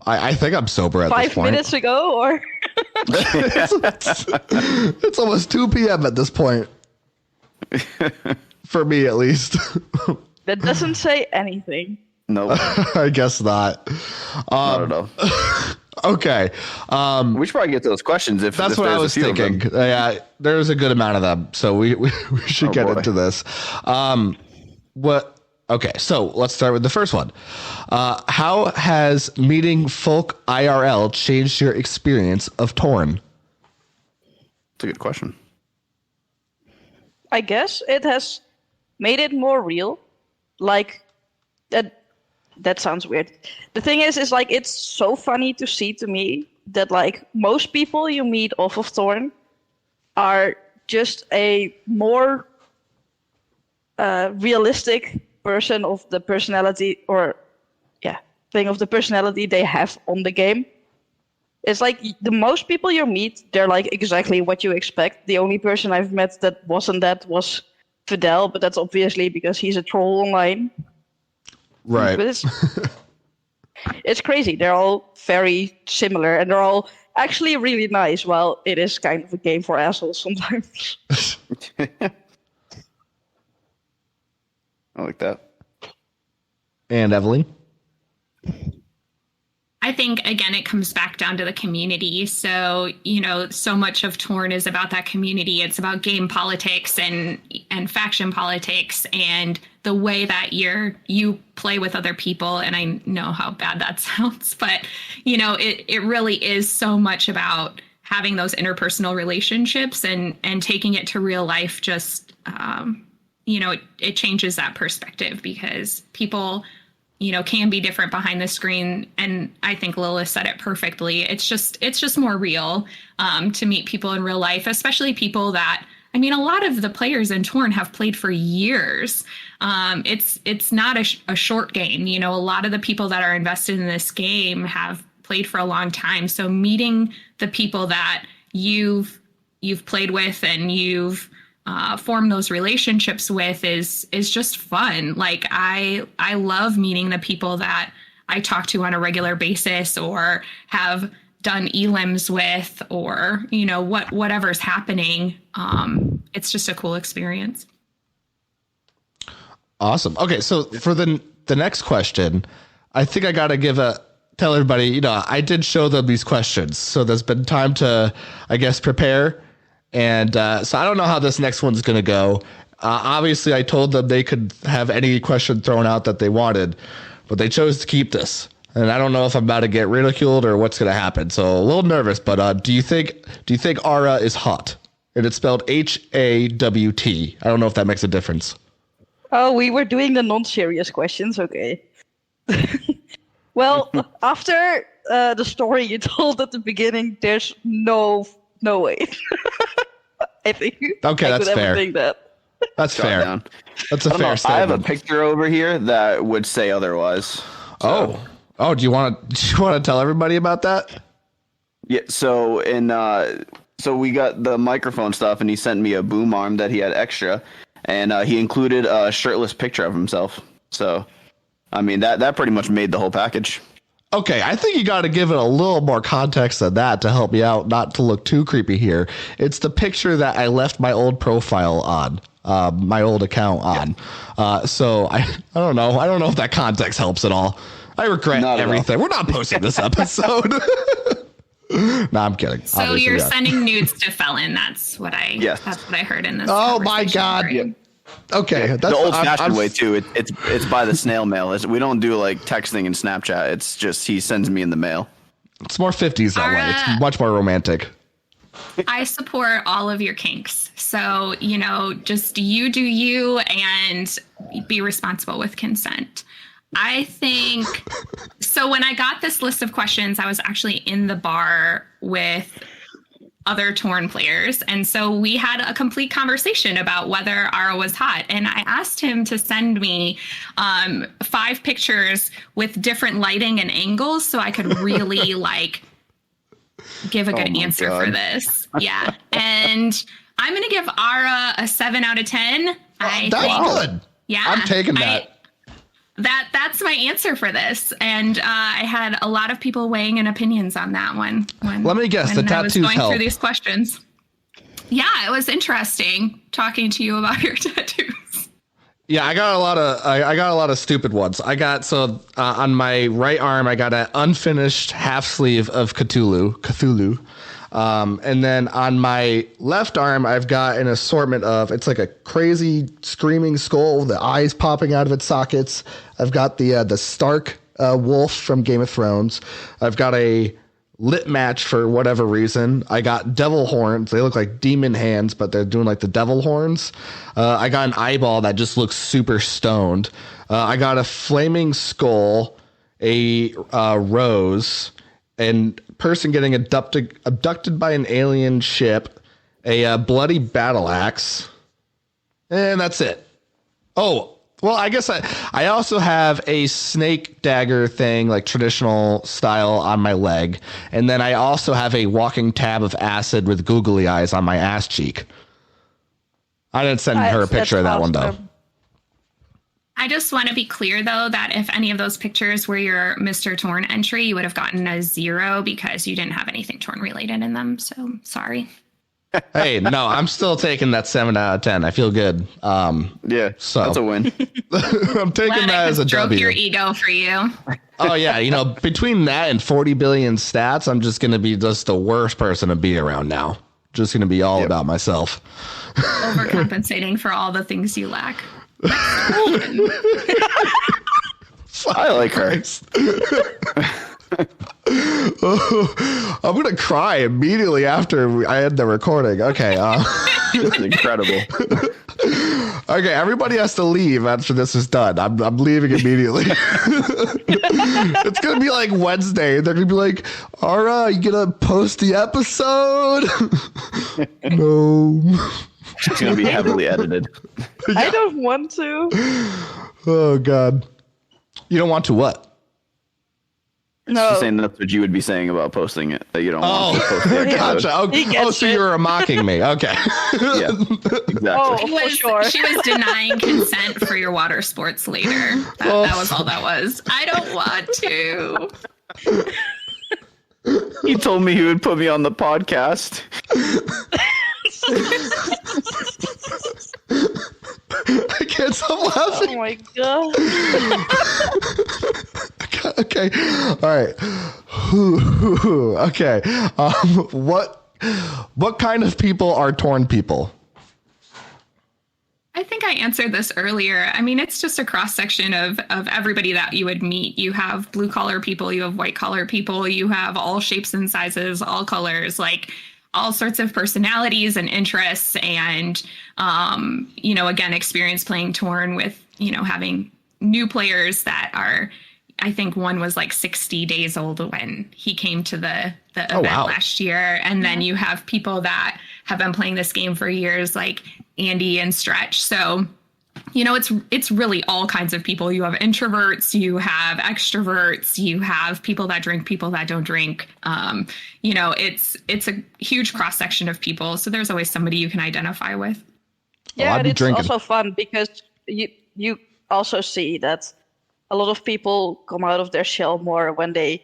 I think I'm sober at this 5 point. minutes ago, or It's almost 2 p.m. at this point. For me, at least. that doesn't say anything. Nope. I guess not. Not at all. Okay. We should probably get to those questions. That's if what I there's a was few of them. thinking. Yeah, there's a good amount of them. So we should get boy. into this. Okay, so let's start with the first one. How has meeting folk IRL changed your experience of Torn? That's a good question. I guess it has made it more real. Like that sounds weird. The thing is like it's so funny to see to me that like most people you meet off of Torn are just a more realistic person of the personality thing of the personality they have on the game. It's like the most people you meet, they're like exactly what you expect. The only person I've met that wasn't that was Fidel, but that's obviously because he's a troll online. Right. But it's crazy. They're all very similar, and they're all actually really nice. While it is kind of a game for assholes sometimes. I like that. And Evelyn? I think, again, it comes back down to the community. So, so much of Torn is about that community. It's about game politics and faction politics and the way that you play with other people. And I know how bad that sounds, but, it really is so much about having those interpersonal relationships and taking it to real life. Just, it changes that perspective because people can be different behind the screen. And I think Lilith said it perfectly. It's just more real to meet people in real life, especially people that, a lot of the players in Torn have played for years. It's not a short game. A lot of the people that are invested in this game have played for a long time. So meeting the people that you've played with and you've form those relationships with is just fun. Like I love meeting the people that I talk to on a regular basis or have done elims with or whatever's happening. It's just a cool experience. Awesome. Okay, so for the next question, I think I gotta tell everybody, I did show them these questions, so there's been time to, I guess, prepare. And so I don't know how this next one's going to go. Obviously, I told them they could have any question thrown out that they wanted, but they chose to keep this. And I don't know if I'm about to get ridiculed or what's going to happen. So a little nervous, but do you think Ara is hot? And it's spelled HAWT. I don't know if that makes a difference. Oh, we were doing the non-serious questions. Okay. Well, after the story you told at the beginning, there's no way. I think. Okay, that's fair. Think that. That's fair. Down. That's a fair statement. I have a picture over here that would say otherwise. So. Oh, do you want to tell everybody about that? Yeah. So so we got the microphone stuff, and he sent me a boom arm that he had extra, and he included a shirtless picture of himself. So, that pretty much made the whole package. Okay, I think you got to give it a little more context than that to help me out, not to look too creepy here. It's the picture that I left my old profile on, my old account on. Yeah. So I don't know. I don't know if that context helps at all. I regret everything. We're not posting this episode. No, I'm kidding. So obviously, you're sending nudes to Felon. That's what I heard in this. Oh my God. Yeah. Okay, that's the old-fashioned way too. It's by the snail mail. We don't do like texting and Snapchat. It's just he sends me in the mail. It's more 50s that way. It's much more romantic. I support all of your kinks. So just you do you and be responsible with consent. I think so. When I got this list of questions, I was actually in the bar with other Torn players. And so we had a complete conversation about whether Ara was hot. And I asked him to send me 5 pictures with different lighting and angles so I could really like give a good answer for this. Yeah. And I'm going to give Ara a 7 out of 10. That's good. Yeah. I'm taking that. That's my answer for this, and I had a lot of people weighing in opinions on that one. Let me guess, the tattoos I was going help. through these questions. Yeah, it was interesting talking to you about your tattoos. Yeah, I got a lot of stupid ones. I got on my right arm, I got an unfinished half sleeve of Cthulhu. And then on my left arm, I've got an assortment of, it's like a crazy screaming skull, the eyes popping out of its sockets. I've got the Stark wolf from Game of Thrones. I've got a lit match for whatever reason. I got devil horns. They look like demon hands, but they're doing like the devil horns. I got an eyeball that just looks super stoned. I got a flaming skull, a rose, and person getting abducted by an alien ship, a bloody battle axe, and that's it. Oh, well, I guess I also have a snake dagger thing, like traditional style, on my leg, and then I also have a walking tab of acid with googly eyes on my ass cheek. I didn't send her a picture of that one, though. I just want to be clear, though, that if any of those pictures were your Mr. Torn entry, you would have gotten a 0 because you didn't have anything Torn related in them. So sorry. Hey, no, I'm still taking that 7 out of 10. I feel good. Yeah, so that's a win. I'm taking that as a W. Your ego for you. Oh, yeah. Between that and 40 billion stats, I'm just going to be just the worst person to be around now. Just going to be all about myself. Overcompensating for all the things you lack. I like her. I'm gonna cry immediately after I end the recording. Okay. This is incredible. Okay, everybody has to leave after this is done. I'm leaving immediately. It's gonna be like Wednesday. They're gonna be like, "Ara, you gonna post the episode?" No. It's gonna be heavily edited. I don't want to. Oh God. You don't want to what? No. She's saying that's what you would be saying about posting it. That you don't want to post the episode. Gotcha. Okay. So you were mocking me. Okay. Yeah, exactly. Oh, for sure. She was denying consent for your water sports later. That was all that was. I don't want to. He told me he would put me on the podcast. I can't stop laughing. Oh my God. Okay. All right. Okay. What kind of people are Torn people? I think I answered this earlier. I mean, it's just a cross section of everybody that you would meet. You have blue collar people, you have white collar people, you have all shapes and sizes, all colors, like all sorts of personalities and interests, and again, experience playing Torn with having new players that are. I think one was like 60 days old when he came to the event last year. And then you have people that have been playing this game for years, like Andy and Stretch. So, it's really all kinds of people. You have introverts, you have extroverts, you have people that drink, people that don't drink. It's a huge cross section of people. So there's always somebody you can identify with. Yeah, and it's also fun because you also see that a lot of people come out of their shell more when they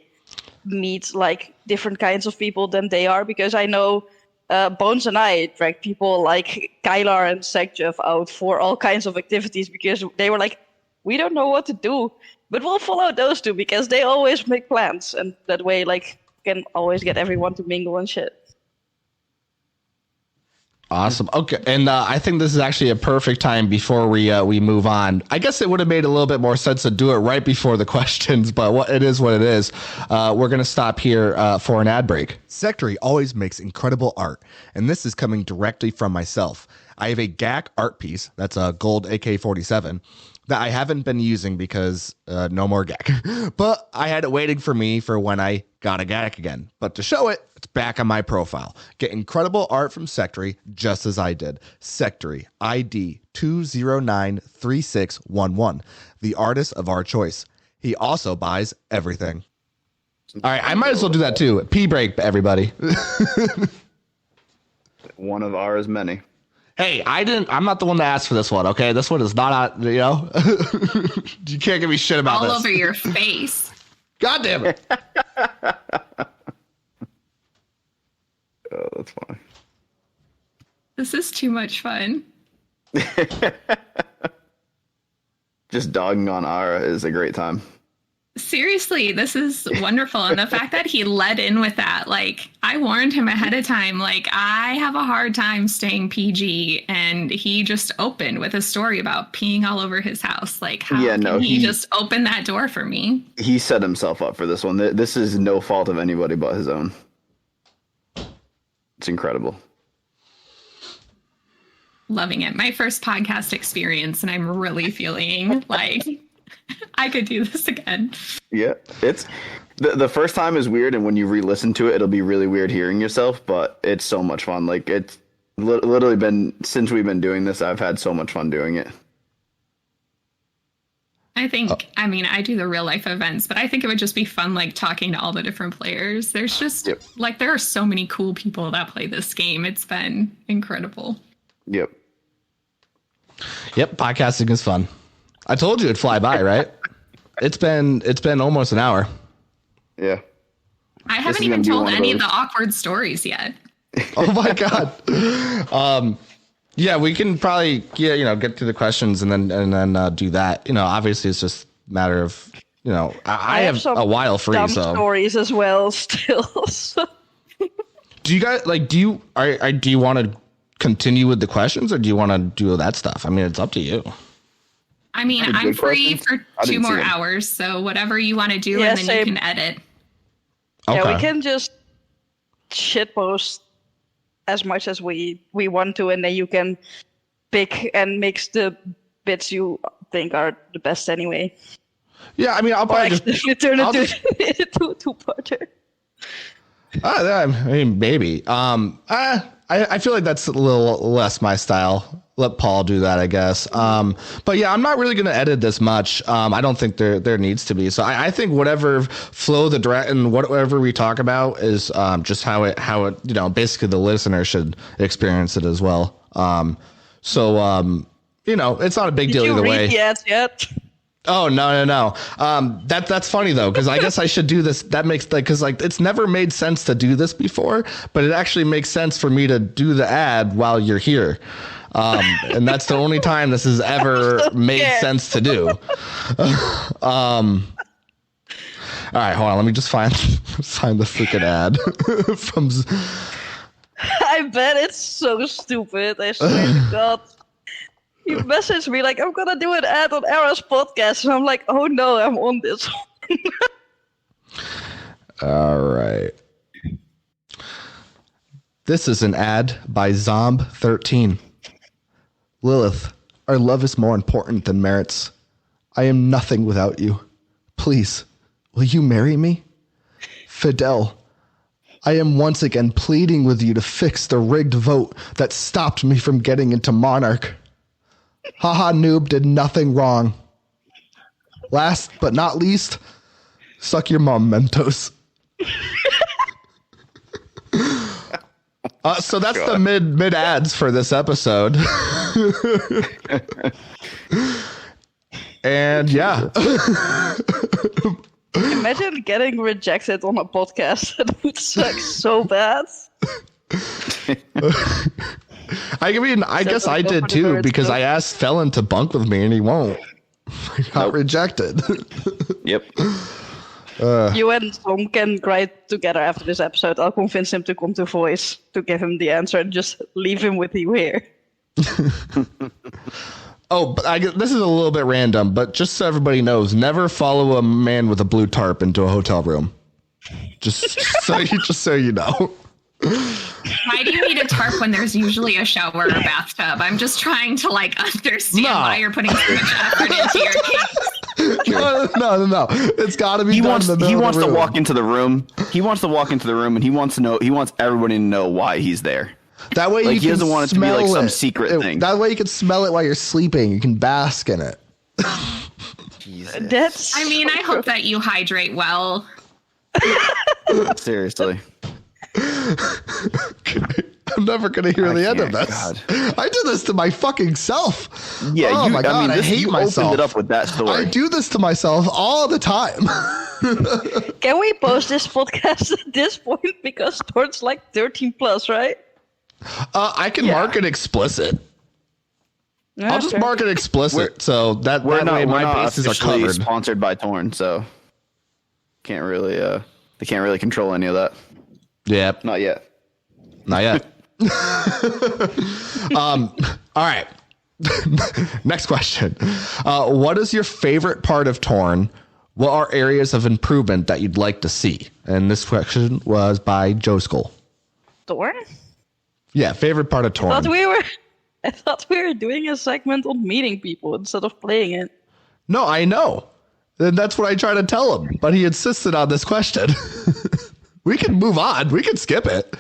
meet like different kinds of people than they are. Because I know Bones and I dragged people like Kylar and Sekjev out for all kinds of activities because they were like, we don't know what to do, but we'll follow those two because they always make plans, and that way like can always get everyone to mingle and shit. Awesome. Okay, and I think this is actually a perfect time before we move on. I guess it would have made a little bit more sense to do it right before the questions, but what it is. We're going to stop here for an ad break. Sectory always makes incredible art, and this is coming directly from myself. I have a GAC art piece, that's a gold AK-47, that I haven't been using because no more GAC. But I had it waiting for me for when I got a GAC again. But to show it, it's back on my profile. Get incredible art from Sectory just as I did. Sectory, ID 2093611. The artist of our choice. He also buys everything. All right, I might as well do that too. Pee break, everybody. One of ours many. Hey, I'm not the one that asked for this one, okay? This one is not, you know? You can't give me shit about All this. over your face. God damn it. Oh, that's funny. This is too much fun. Just dogging on Ara is a great time. Seriously, this is wonderful. And the fact that he led in with that, like, I warned him ahead of time, like, I have a hard time staying PG. And he just opened with a story about peeing all over his house. Like, how can he just open that door for me? He set himself up for this one. This is no fault of anybody but his own. It's incredible. Loving it. My first podcast experience, and I'm really feeling like I could do this again. Yeah, it's the first time is weird, and when you re-listen to it, it'll be really weird hearing yourself. But it's so much fun. Like, it's literally been since we've been doing this, I've had so much fun doing it. I think, I mean, I do the real life events, but I think it would just be fun, like, talking to all the different players. There's just, like, there are so many cool people that play this game. It's been incredible. Yep, podcasting is fun. I told you it'd fly by, right? It's been almost an hour. Yeah. I haven't even told any of the awkward stories yet. Oh my God. Yeah, we can probably get to the questions and then do that. Obviously it's just a matter of I have a while free. Dumb so stories as well still. So. Do you guys do you want to continue with the questions or do you want to do that stuff? I mean, it's up to you. I mean, I'm free for 2 more hours, so whatever you want to do, and then you can edit. Okay. Yeah, we can just shitpost as much as we want to, and then you can pick and mix the bits you think are the best anyway. Yeah, I mean, I'll probably just turn it into a two-parter. I mean, maybe. I feel like that's a little less my style. Let Paul do that, I guess. But yeah, I'm not really going to edit this much. I don't think there needs to be. So I think whatever flow the direct and whatever we talk about is just how it basically the listener should experience it as well. So it's not a big deal either way. Did you read the ads yet? Oh, no. That's funny though, because I guess I should do this. That makes because it's never made sense to do this before, but it actually makes sense for me to do the ad while you're here. And that's the only time this has ever made sense to do. All right, hold on. Let me just find the freaking ad from. I bet it's so stupid. I swear to God. You messaged me like, I'm gonna do an ad on Ara's podcast, and I'm like, oh no, I'm on this one. All right. This is an ad by Zomb13. Lilith, our love is more important than merits. I am nothing without you. Please, will you marry me? Fidel, I am once again pleading with you to fix the rigged vote that stopped me from getting into Monarch. Haha Noob did nothing wrong. Last but not least, suck your mom, Mentos. So that's the mid ads for this episode. And yeah. Imagine getting rejected on a podcast. That would suck so bad. I mean, I guess I did too, because I asked Felon to bunk with me and he won't. He got rejected. Yep. You and Tom can write together after this episode. I'll convince him to come to Voice to give him the answer and just leave him with you here. Oh, but this is a little bit random, but just so everybody knows, never follow a man with a blue tarp into a hotel room. Just so you know. Why do you need a tarp when there's usually a shower or bathtub? I'm just trying to understand why you're putting so much effort into your case. No. It's got to be He done wants in the middle he of wants the to room. walk into the room. He wants to walk into the room, and he wants everybody to know why he's there. That way Like, you he can doesn't want it to be like smell some it. secret thing. That way you can smell it while you're sleeping. You can bask in it. That's. I mean, I hope that you hydrate well. Seriously. I'm never gonna hear the end of can't, this. God. I did this to my fucking self. Yeah, oh my god, I hate you myself. opened it up with that story. I do this to myself all the time. Can we post this podcast at this point because Torn's like 13 plus, right? I can mark it explicit. I'll just mark it explicit, so that way my bases are officially covered. sponsored by Torn, so can't really they can't really control any of that. Yep, Not yet. not yet. All right. Next question. What is your favorite part of Torn? What are areas of improvement that you'd like to see? And this question was by Joe Skull. Torn? Yeah, favorite part of Torn. I thought we were doing a segment on meeting people instead of playing it. No, I know. And that's what I try to tell him, but he insisted on this question. We can move on. We can skip it.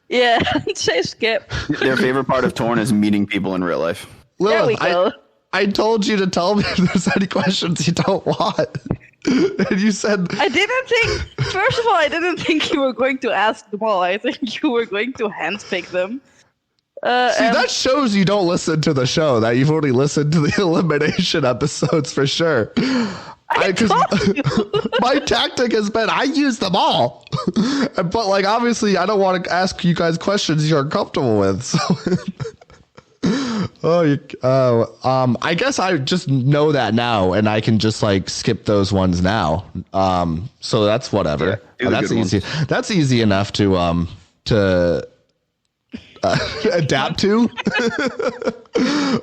Yeah, say skip. Their favorite part of Torn is meeting people in real life. There we go. I told you to tell me if there's any questions you don't want. And you said... First of all, I didn't think you were going to ask them all. I think you were going to handpick them. See, that shows you don't listen to the show, that you've only listened to the elimination episodes for sure. Because my tactic has been, I use them all. But, like, obviously, I don't want to ask you guys questions you're uncomfortable with. So... I guess I just know that now, and I can just like skip those ones now. So that's whatever. Yeah, that's easy. Ones. That's easy enough to adapt to.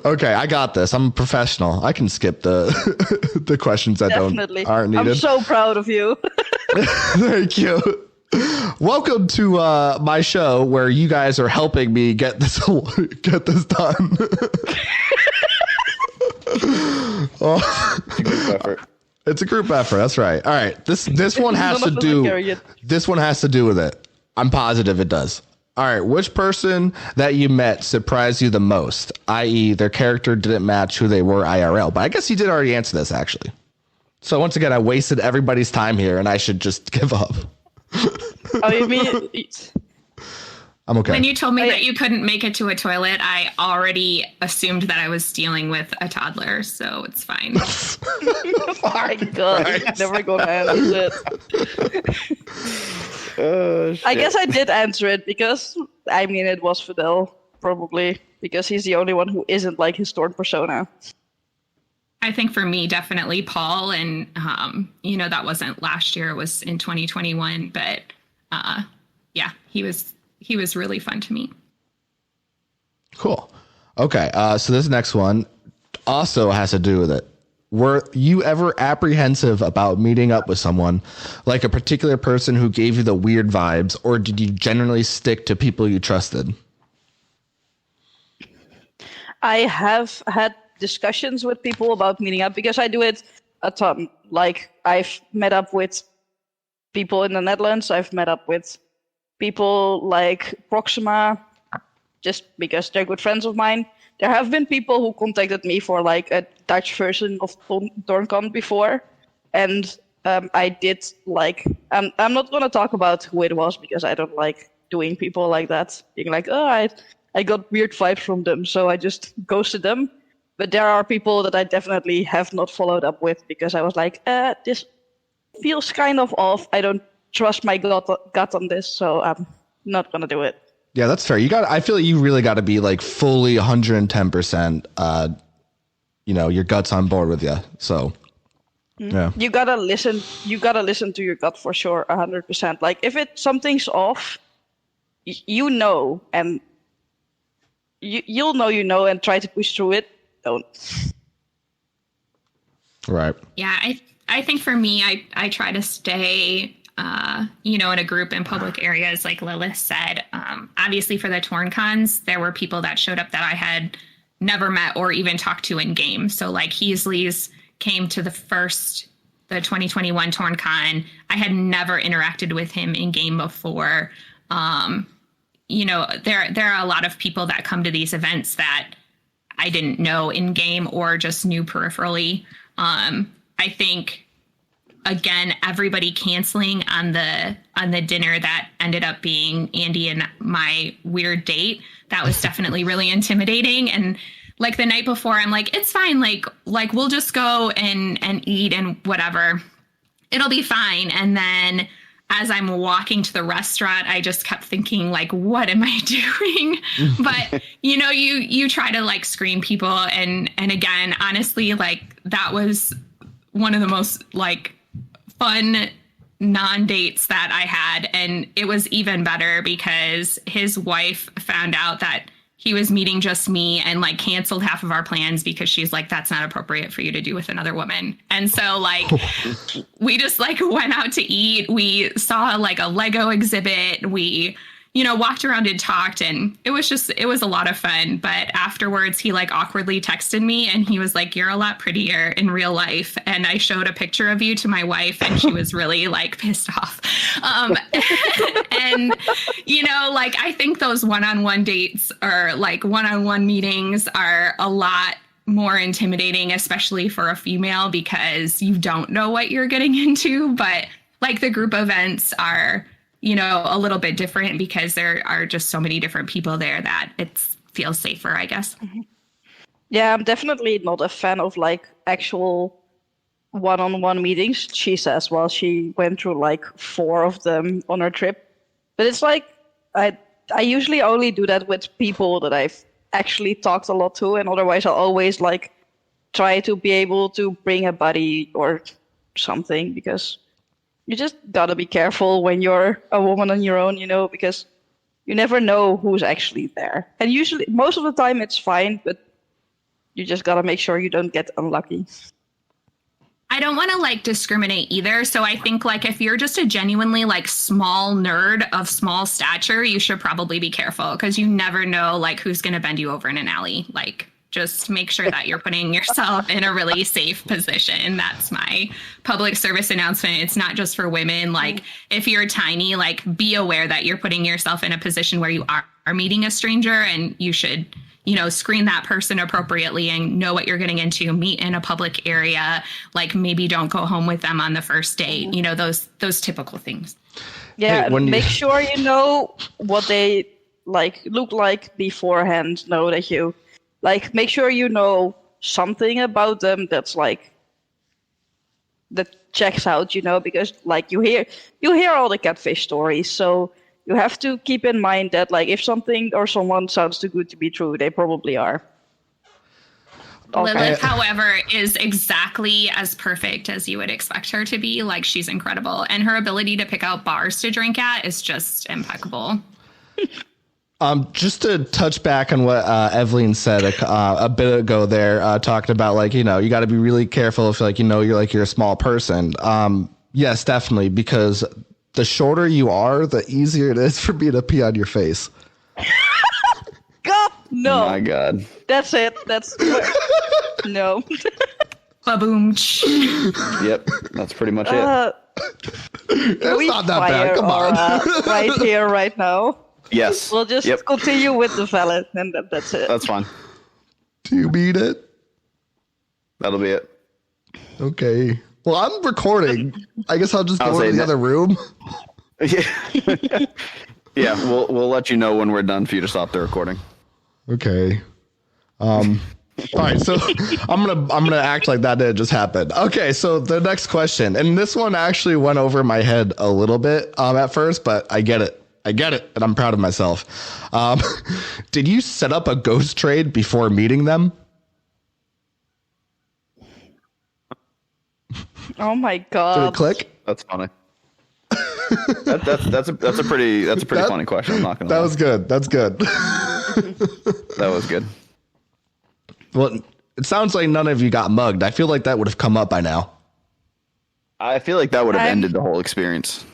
Okay, I got this. I'm a professional. I can skip the questions that Definitely. aren't needed. I'm so proud of you. Thank you. Welcome to my show where you guys are helping me get this done. It's a group effort. That's right. All right. This one has to do. This one has to do with it. I'm positive it does. All right. Which person that you met surprised you the most? I.e., their character didn't match who they were IRL. But I guess you did already answer this actually. So once again, I wasted everybody's time here, and I should just give up. Oh, you mean... I'm okay. When you told me that you couldn't make it to a toilet, I already assumed that I was dealing with a toddler, so it's fine. Oh my god, never gonna answer it. I guess I did answer it because, I mean, it was Fidel, probably, because he's the only one who isn't like his Torn persona. I think for me, definitely Paul, and that wasn't last year; it was in 2021. But yeah, he was really fun to meet. Cool. Okay, so this next one also has to do with it. Were you ever apprehensive about meeting up with someone, like a particular person who gave you the weird vibes, or did you generally stick to people you trusted? I have had discussions with people about meeting up because I do it a ton. Like, I've met up with people in the Netherlands. I've met up with people like Proxima, just because they're good friends of mine. There have been people who contacted me for like a Dutch version of TornCon before, and I did like. I'm not gonna talk about who it was because I don't like doing people like that. Being like, oh, I got weird vibes from them, so I just ghosted them. But there are people that I definitely have not followed up with because I was like, this feels kind of off. I don't trust my gut on this, so I'm not gonna do it. Yeah, that's fair. I feel like you really got to be like fully 110%, your gut's on board with you. So, yeah. You gotta listen to your gut for sure, 100%. Like, if something's off, and you'll know, and try to push through it. Don't. Right. Yeah, I think for me, I try to stay, in a group in public areas, like Lilith said. Obviously, for the TornCons, there were people that showed up that I had never met or even talked to in game. So, like, Heasley's came to the 2021 TornCon. I had never interacted with him in game before. You know, there are a lot of people that come to these events that I didn't know in game or just knew peripherally. I think, again, everybody canceling on the dinner that ended up being Andy and my weird date, that was definitely really intimidating. And like the night before, I'm like, it's fine. Like we'll just go and eat and whatever. It'll be fine. And then as I'm walking to the restaurant, I just kept thinking, like, what am I doing? But, you know, you try to like screen people. And again, honestly, like that was one of the most like fun non-dates that I had. And it was even better because his wife found out that he was meeting just me and like canceled half of our plans because she's like, that's not appropriate for you to do with another woman. And so like we just like went out to eat. We saw like a Lego exhibit. We, you know, walked around and talked, and it was a lot of fun. But afterwards he like awkwardly texted me and he was like, you're a lot prettier in real life. And I showed a picture of you to my wife and she was really like pissed off. And, you know, like I think those one-on-one dates or like one-on-one meetings are a lot more intimidating, especially for a female, because you don't know what you're getting into. But like the group events are, you know, a little bit different because there are just so many different people there that it feels safer, I guess. Yeah, I'm definitely not a fan of like actual one-on-one meetings. She says, well, she went through like 4 of them on her trip. But it's like, I usually only do that with people that I've actually talked a lot to, and otherwise I'll always like try to be able to bring a buddy or something, because you just gotta be careful when you're a woman on your own, you know, because you never know who's actually there. And usually, most of the time, it's fine, but you just gotta make sure you don't get unlucky. I don't want to like discriminate either. So I think like if you're just a genuinely like small nerd of small stature, you should probably be careful because you never know like who's going to bend you over in an alley. Like just make sure that you're putting yourself in a really safe position. That's my public service announcement. It's not just for women. Like if you're tiny, like be aware that you're putting yourself in a position where you are meeting a stranger, and you should, you know, screen that person appropriately and know what you're getting into. Meet in a public area, like maybe don't go home with them on the first date, you know, those typical things. Yeah, hey, make sure you know what they like look like beforehand. Know that you like make sure you know something about them that's like that checks out, you know, because like you hear all the catfish stories, so you have to keep in mind that, like, if something or someone sounds too good to be true, they probably are. Okay. Lilith, however, is exactly as perfect as you would expect her to be. Like, she's incredible. And her ability to pick out bars to drink at is just impeccable. Just to touch back on what Evelyn said a bit ago there, talking about, like, you know, you got to be really careful if, like, you know, you're a small person. Yes, definitely, because the shorter you are, the easier it is for me to pee on your face. God, no. Oh my God. That's it. That's no. Ba-boom. Yep, that's pretty much it. It's not that bad. Come on. Right here, right now. Yes. We'll just continue with the valid, and that's it. That's fine. Do you mean it? That'll be it. Okay. Well, I'm recording. I guess I'll just go to the other room. Yeah. Yeah, we'll let you know when we're done for you to stop the recording. Okay. All right, so I'm gonna act like that didn't just happen. Okay, so the next question, and this one actually went over my head a little bit at first, but I get it, and I'm proud of myself. Did you set up a ghost trade before meeting them? Oh my God! Did it click? That's funny. That's a pretty funny question. I'm not gonna. That was good. That's good. That was good. Well, it sounds like none of you got mugged. I feel like that would have come up by now. I feel like that would have ended the whole experience.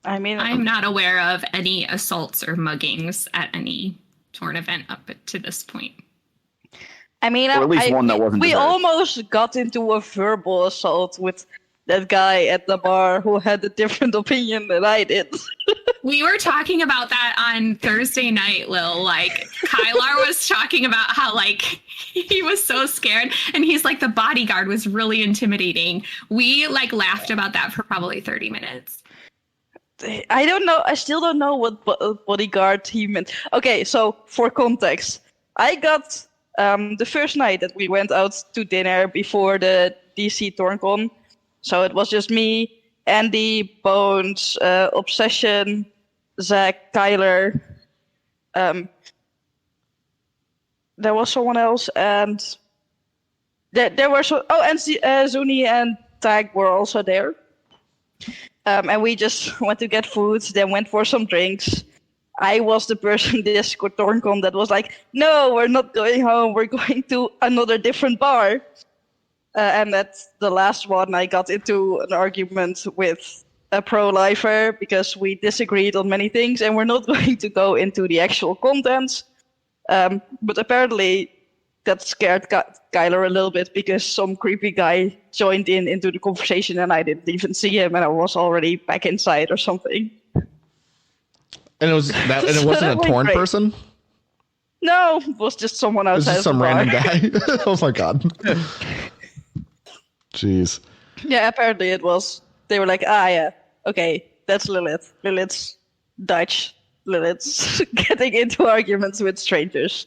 I mean, I'm not aware of any assaults or muggings at any torn event up to this point. I mean, Or at least one that wasn't we deserved. almost got into a verbal assault with that guy at the bar who had a different opinion than I did. We were talking about that on Thursday night, Lil. Like, Kylar was talking about how, like, he was so scared. And he's like, the bodyguard was really intimidating. We, like, laughed about that for probably 30 minutes. I don't know. I still don't know what bodyguard he meant. Okay, so for context, I got the first night that we went out to dinner before the DC TornCon. So it was just me, Andy, Bones, Obsession, Zach, Kyler. There was someone else, and there were and Zuni and Tag were also there. And we just went to get food, then went for some drinks. I was the person this TornCon that was like, no, we're not going home. We're going to another different bar. And that's the last one. I got into an argument with a pro-lifer because we disagreed on many things, and we're not going to go into the actual contents. But apparently that scared Kyler a little bit because some creepy guy joined into the conversation and I didn't even see him, and I was already back inside or something. And it wasn't a torn person? No, it was just someone It was outside. just some random guy. Oh my god. Jeez. Yeah, apparently it was. They were like, yeah, okay, that's Lilith. Lilith's Dutch. Lilith's getting into arguments with strangers.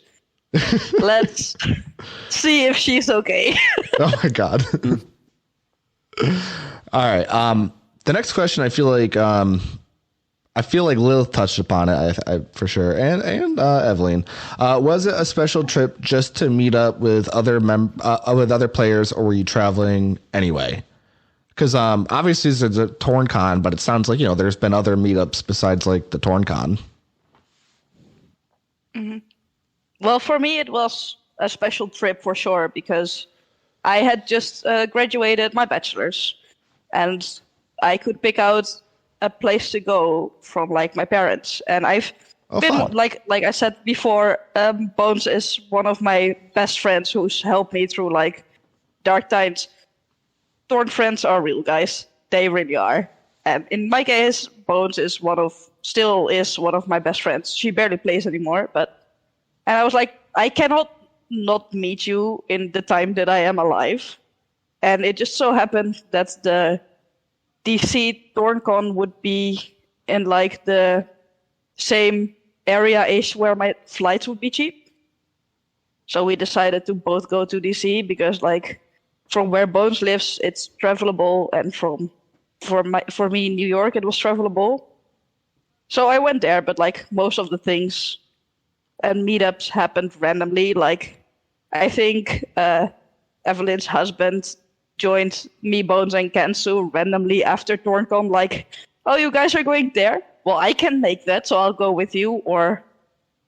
Let's see if she's okay. Oh my god. All right. The next question, I feel like Lilith touched upon it, I for sure, and Evelyn. Was it a special trip just to meet up with other players, or were you traveling anyway? Because obviously there's a TornCon, but it sounds like there's been other meetups besides like the TornCon. Mm-hmm. Well, for me it was a special trip for sure because I had just graduated my bachelor's, and I could pick out a place to go from like my parents, and I've been fun. like I said before, Bones is one of my best friends who's helped me through like dark times. Torn friends are real, guys. They really are. And in my case, Bones still is one of my best friends. She barely plays anymore, and I was like, I cannot not meet you in the time that I am alive. And it just so happened that the DC TornCon would be in like the same area-ish where my flights would be cheap. So we decided to both go to DC because like from where Bones lives, it's travelable, and for me in New York, it was travelable. So I went there, but like most of the things and meetups happened randomly. Like I think Evelyn's husband joined me, Bones, and Kensu randomly after TornCon, like, oh, you guys are going there? Well, I can make that, so I'll go with you. Or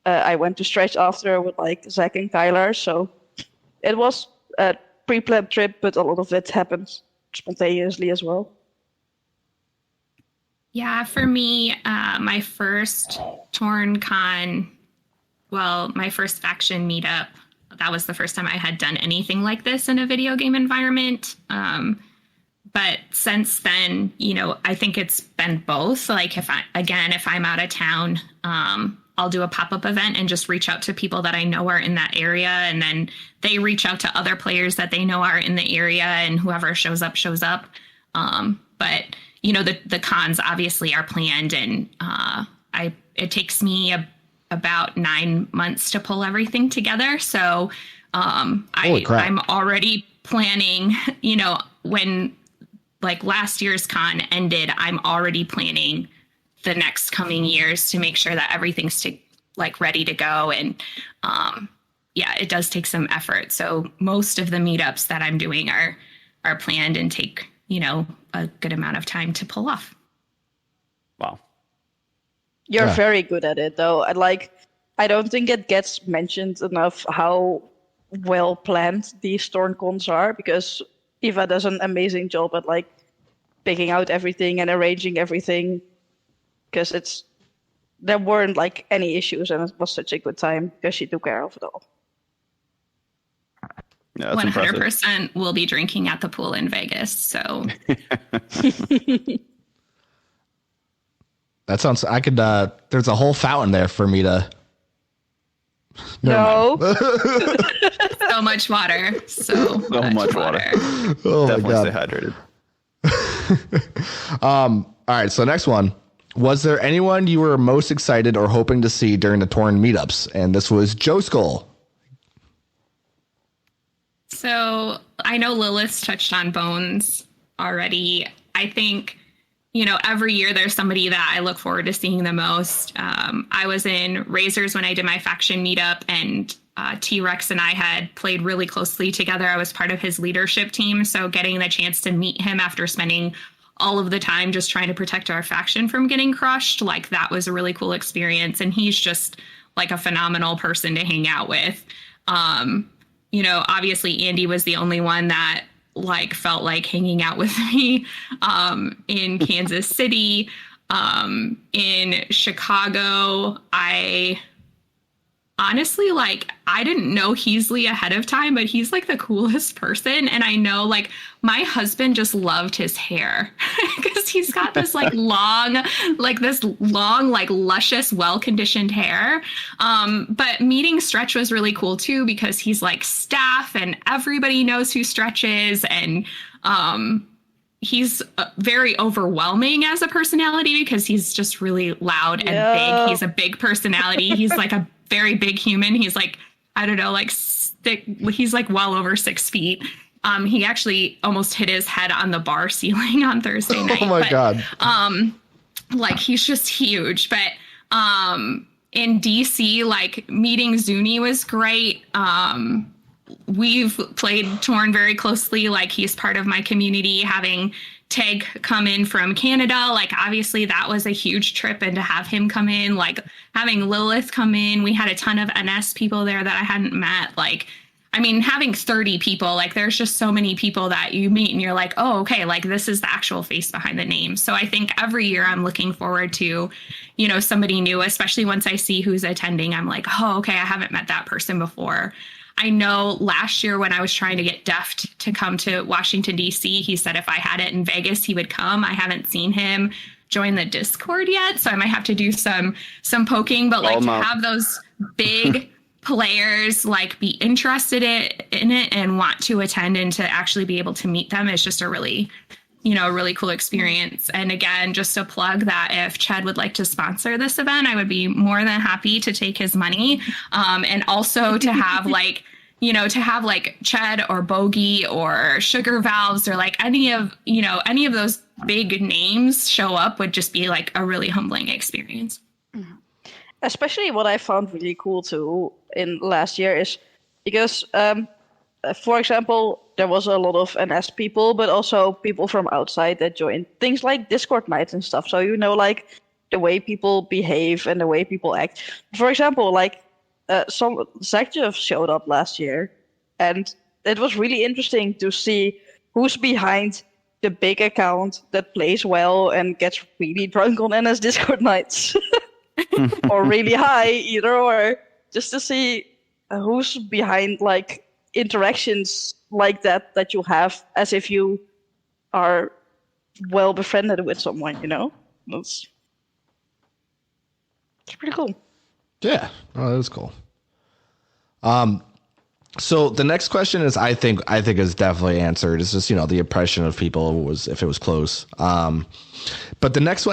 I went to Stretch after with like Zach and Kyler. So it was a pre-planned trip, but a lot of it happened spontaneously as well. Yeah, for me, my first TornCon, my first faction meetup, that was the first time I had done anything like this in a video game environment. But since then, I think it's been both. Like if I'm out of town, I'll do a pop-up event and just reach out to people that I know are in that area. And then they reach out to other players that they know are in the area, and whoever shows up, shows up. But the cons obviously are planned, and it takes me about 9 months to pull everything together. So I'm already planning, when like last year's con ended, I'm already planning the next coming years to make sure that everything's ready to go. And it does take some effort. So most of the meetups that I'm doing are planned and take, a good amount of time to pull off. Wow. You're very good at it, though. I don't think it gets mentioned enough how well planned these TornCons are, because Eva does an amazing job at like picking out everything and arranging everything. Because there weren't like any issues, and it was such a good time because she took care of it all. Yeah, that's impressive. 100% will be drinking at the pool in Vegas. So That sounds. I could. There's a whole fountain there for me to. No. so much water. So much water. Oh Definitely my stay God. hydrated. All right. So next one. Was there anyone you were most excited or hoping to see during the Torn meetups? And this was Joe Skull. So I know Lilith touched on Bones already. I think, every year there's somebody that I look forward to seeing the most. I was in Razors when I did my faction meetup, and T-Rex and I had played really closely together. I was part of his leadership team. So getting the chance to meet him after spending all of the time just trying to protect our faction from getting crushed, like that was a really cool experience. And he's just like a phenomenal person to hang out with. Obviously Andy was the only one that like felt like hanging out with me in Kansas City. In Chicago, I honestly, I didn't know Heasley ahead of time, but he's like the coolest person. And I know my husband just loved his hair because he's got this long, luscious, well-conditioned hair. But meeting Stretch was really cool too, because he's staff and everybody knows who Stretch is. And he's very overwhelming as a personality because he's just really loud and big. He's a big personality. He's a very big human. He's I don't know, he's well over 6 feet. He actually almost hit his head on the bar ceiling on Thursday night. Oh my God. He's just huge. But in DC, meeting Zuni was great. We've played Torn very closely. He's part of my community, having Teg come in from Canada. Obviously that was a huge trip, and to have him come in, having Lilith come in, we had a ton of NS people there that I hadn't met. Having 30 people, there's just so many people that you meet and you're oh, okay, this is the actual face behind the name. So I think every year I'm looking forward to, somebody new, especially once I see who's attending. I'm oh, okay, I haven't met that person before. I know last year when I was trying to get Deft to come to Washington, D.C., he said if I had it in Vegas, he would come. I haven't seen him join the Discord yet, so I might have to do some poking. But to have those big players be interested in it and want to attend and to actually be able to meet them is just a really cool experience. And again, just a plug that if Ched would like to sponsor this event, I would be more than happy to take his money. And also to have Ched or Bogey or Sugar Valves or any of those big names show up would just be a really humbling experience. Especially what I found really cool too in last year is because, for example, there was a lot of NS people, but also people from outside that joined things like Discord nights and stuff. So, the way people behave and the way people act. For example, some Zakjev showed up last year, and it was really interesting to see who's behind the big account that plays well and gets really drunk on NS Discord nights. Or really high, either or. Just to see who's behind, interactions like that you have as if you are well befriended with someone, It's pretty cool. Yeah. Oh, that is cool. So the next question is, I think is definitely answered. It's just, the impression of people was if it was close. But the next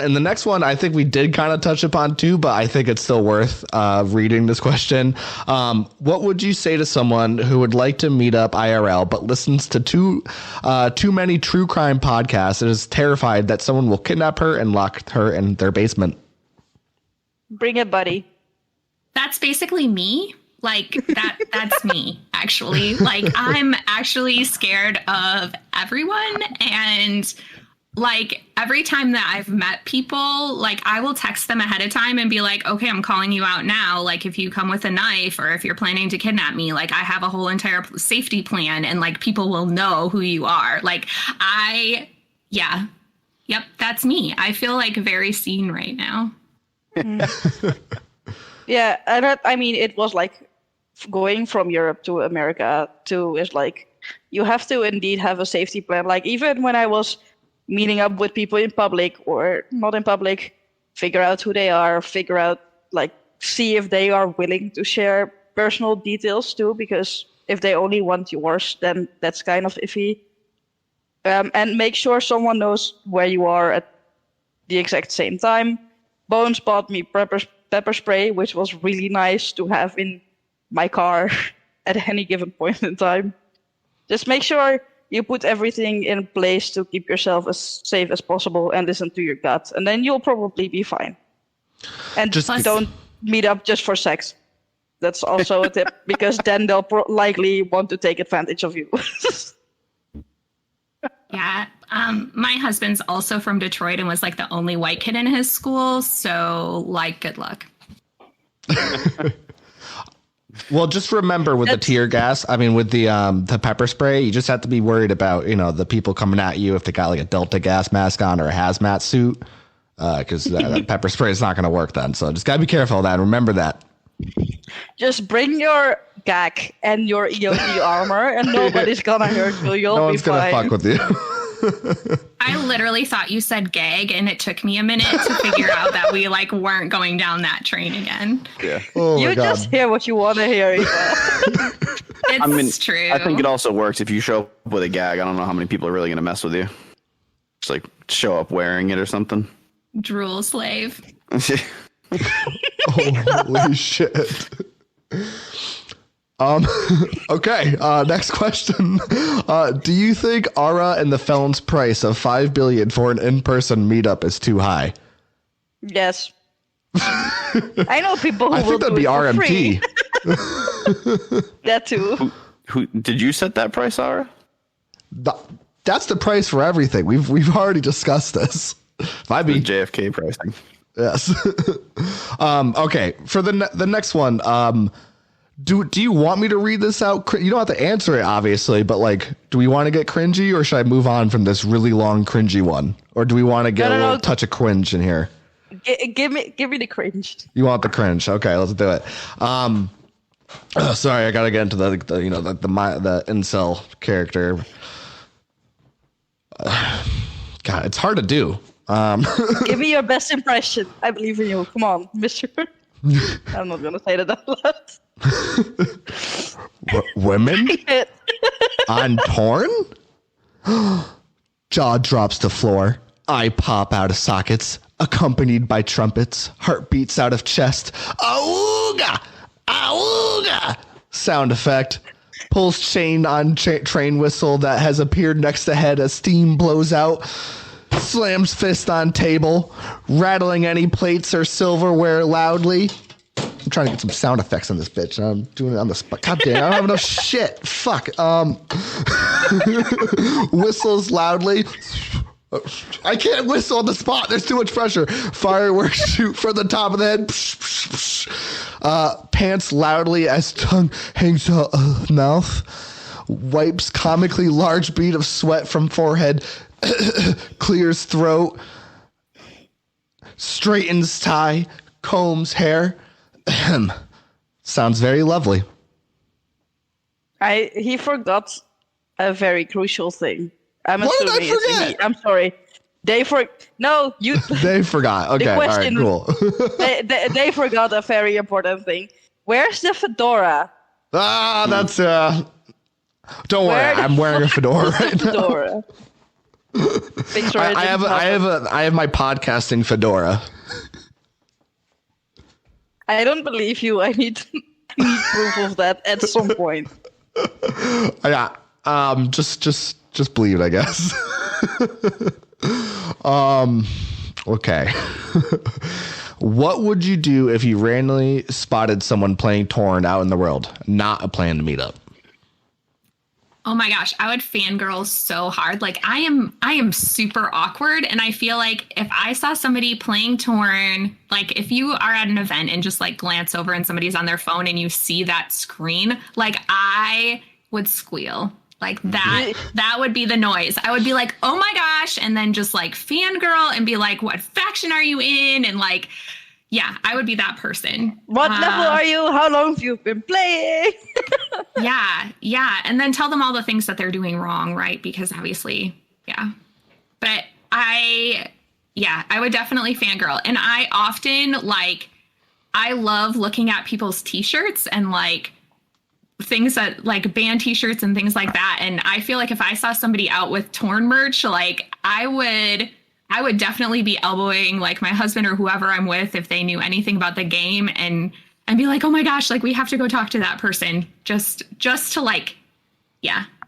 one, I think we did kind of touch upon too, but I think it's still worth reading this question. What would you say to someone who would like to meet up IRL, but listens to too many true crime podcasts and is terrified that someone will kidnap her and lock her in their basement? Bring it, buddy. That's basically me. That's me, actually. I'm actually scared of everyone. And every time that I've met people, I will text them ahead of time and be okay, I'm calling you out now. If you come with a knife or if you're planning to kidnap me, I have a whole entire safety plan and people will know who you are. Yep, that's me. I feel very seen right now. Yeah, and it was going from Europe to America too is like you have to indeed have a safety plan. Like even when I was meeting up with people in public or not in public, figure out who they are, figure out like see if they are willing to share personal details too, because if they only want yours, then that's kind of iffy. And make sure someone knows where you are at the exact same time. Bones bought me pepper spray, which was really nice to have in my car at any given point in time. Just make sure you put everything in place to keep yourself as safe as possible and listen to your gut, and then you'll probably be fine. And just don't meet up just for sex. That's also a tip, because then they'll likely want to take advantage of you. Yeah. My husband's also from Detroit and was like the only white kid in his school. So like, good luck. Well, just remember with the tear gas, I mean, with the pepper spray, you just have to be worried about, the people coming at you if they got like a Delta gas mask on or a hazmat suit, because that pepper spray is not going to work then. So just got to be careful of that. Remember that. Just bring your gag and your EOD armor, and nobody's gonna hurt you. You'll be fine. No one's gonna fuck with you. I literally thought you said gag, and it took me a minute to figure out that we like weren't going down that train again. Yeah. Oh my you God. just hear what you want to hear. It's true. I think it also works if you show up with a gag. I don't know how many people are really gonna mess with you. Just like show up wearing it or something. Drool slave. Holy shit. Okay, next question. Do you think Ara and the Felon's price of $5 billion for an in-person meetup is too high? Yes. I know people who I will think that'd do be it for RMT. free. That too. Who did you set that price, Ara? That's the price for everything. We've already discussed this. Might be JFK pricing. Yes. Okay. For the next one, do you want me to read this out? You don't have to answer it, obviously, but like, do we want to get cringy, or should I move on from this really long cringy one, or do we want to get a little touch of cringe in here? Give me the cringe. You want the cringe? Okay, let's do it. Sorry, I gotta get into the incel character. God, it's hard to do. Give me your best impression. I believe in you. Come on, Mr. I'm not gonna say that out loud. Women on Torn? Jaw drops to floor. Eye pop out of sockets, accompanied by trumpets. Heart beats out of chest. Auga! Auga! Sound effect. Pulls chain on train whistle that has appeared next to head as steam blows out. Slams fist on table, rattling any plates or silverware loudly. I'm trying to get some sound effects on this bitch. And I'm doing it on the spot. God damn, I don't have enough shit. Fuck. Whistles loudly. I can't whistle on the spot. There's too much pressure. Fireworks shoot from the top of the head. Pants loudly as tongue hangs out of mouth. Wipes comically large bead of sweat from forehead. Clears throat. Straightens tie. Combs hair. Sounds very lovely. He forgot a very crucial thing. I'm What did I assuming it's forget? me. I'm sorry. They forgot. Okay, The all right, question- cool. they forgot a very important thing. Where's the fedora? That's don't worry, I'm wearing a fedora right now. Fedora. I have my podcasting fedora. I don't believe you. I need proof of that at some point. Yeah. Just believe it, I guess. Okay. What would you do if you randomly spotted someone playing Torn out in the world, not a plan to meet up? Oh my gosh, I would fangirl so hard. Like I am super awkward, and I feel like if I saw somebody playing Torn, like if you are at an event and just like glance over and somebody's on their phone and you see that screen, like I would squeal. Like that would be the noise. I would be like, "Oh my gosh," and then just like fangirl and be like, "What faction are you in?" and like Yeah, I would be that person. What level are you? How long have you been playing? Yeah. And then tell them all the things that they're doing wrong, right? Because obviously, yeah. But I would definitely fangirl. And I often, like, I love looking at people's t-shirts and, like, things that, like, band t-shirts and things like that. And I feel like if I saw somebody out with Torn merch, like, I would definitely be elbowing, like, my husband or whoever I'm with if they knew anything about the game and be like, oh my gosh, like, we have to go talk to that person just to, like,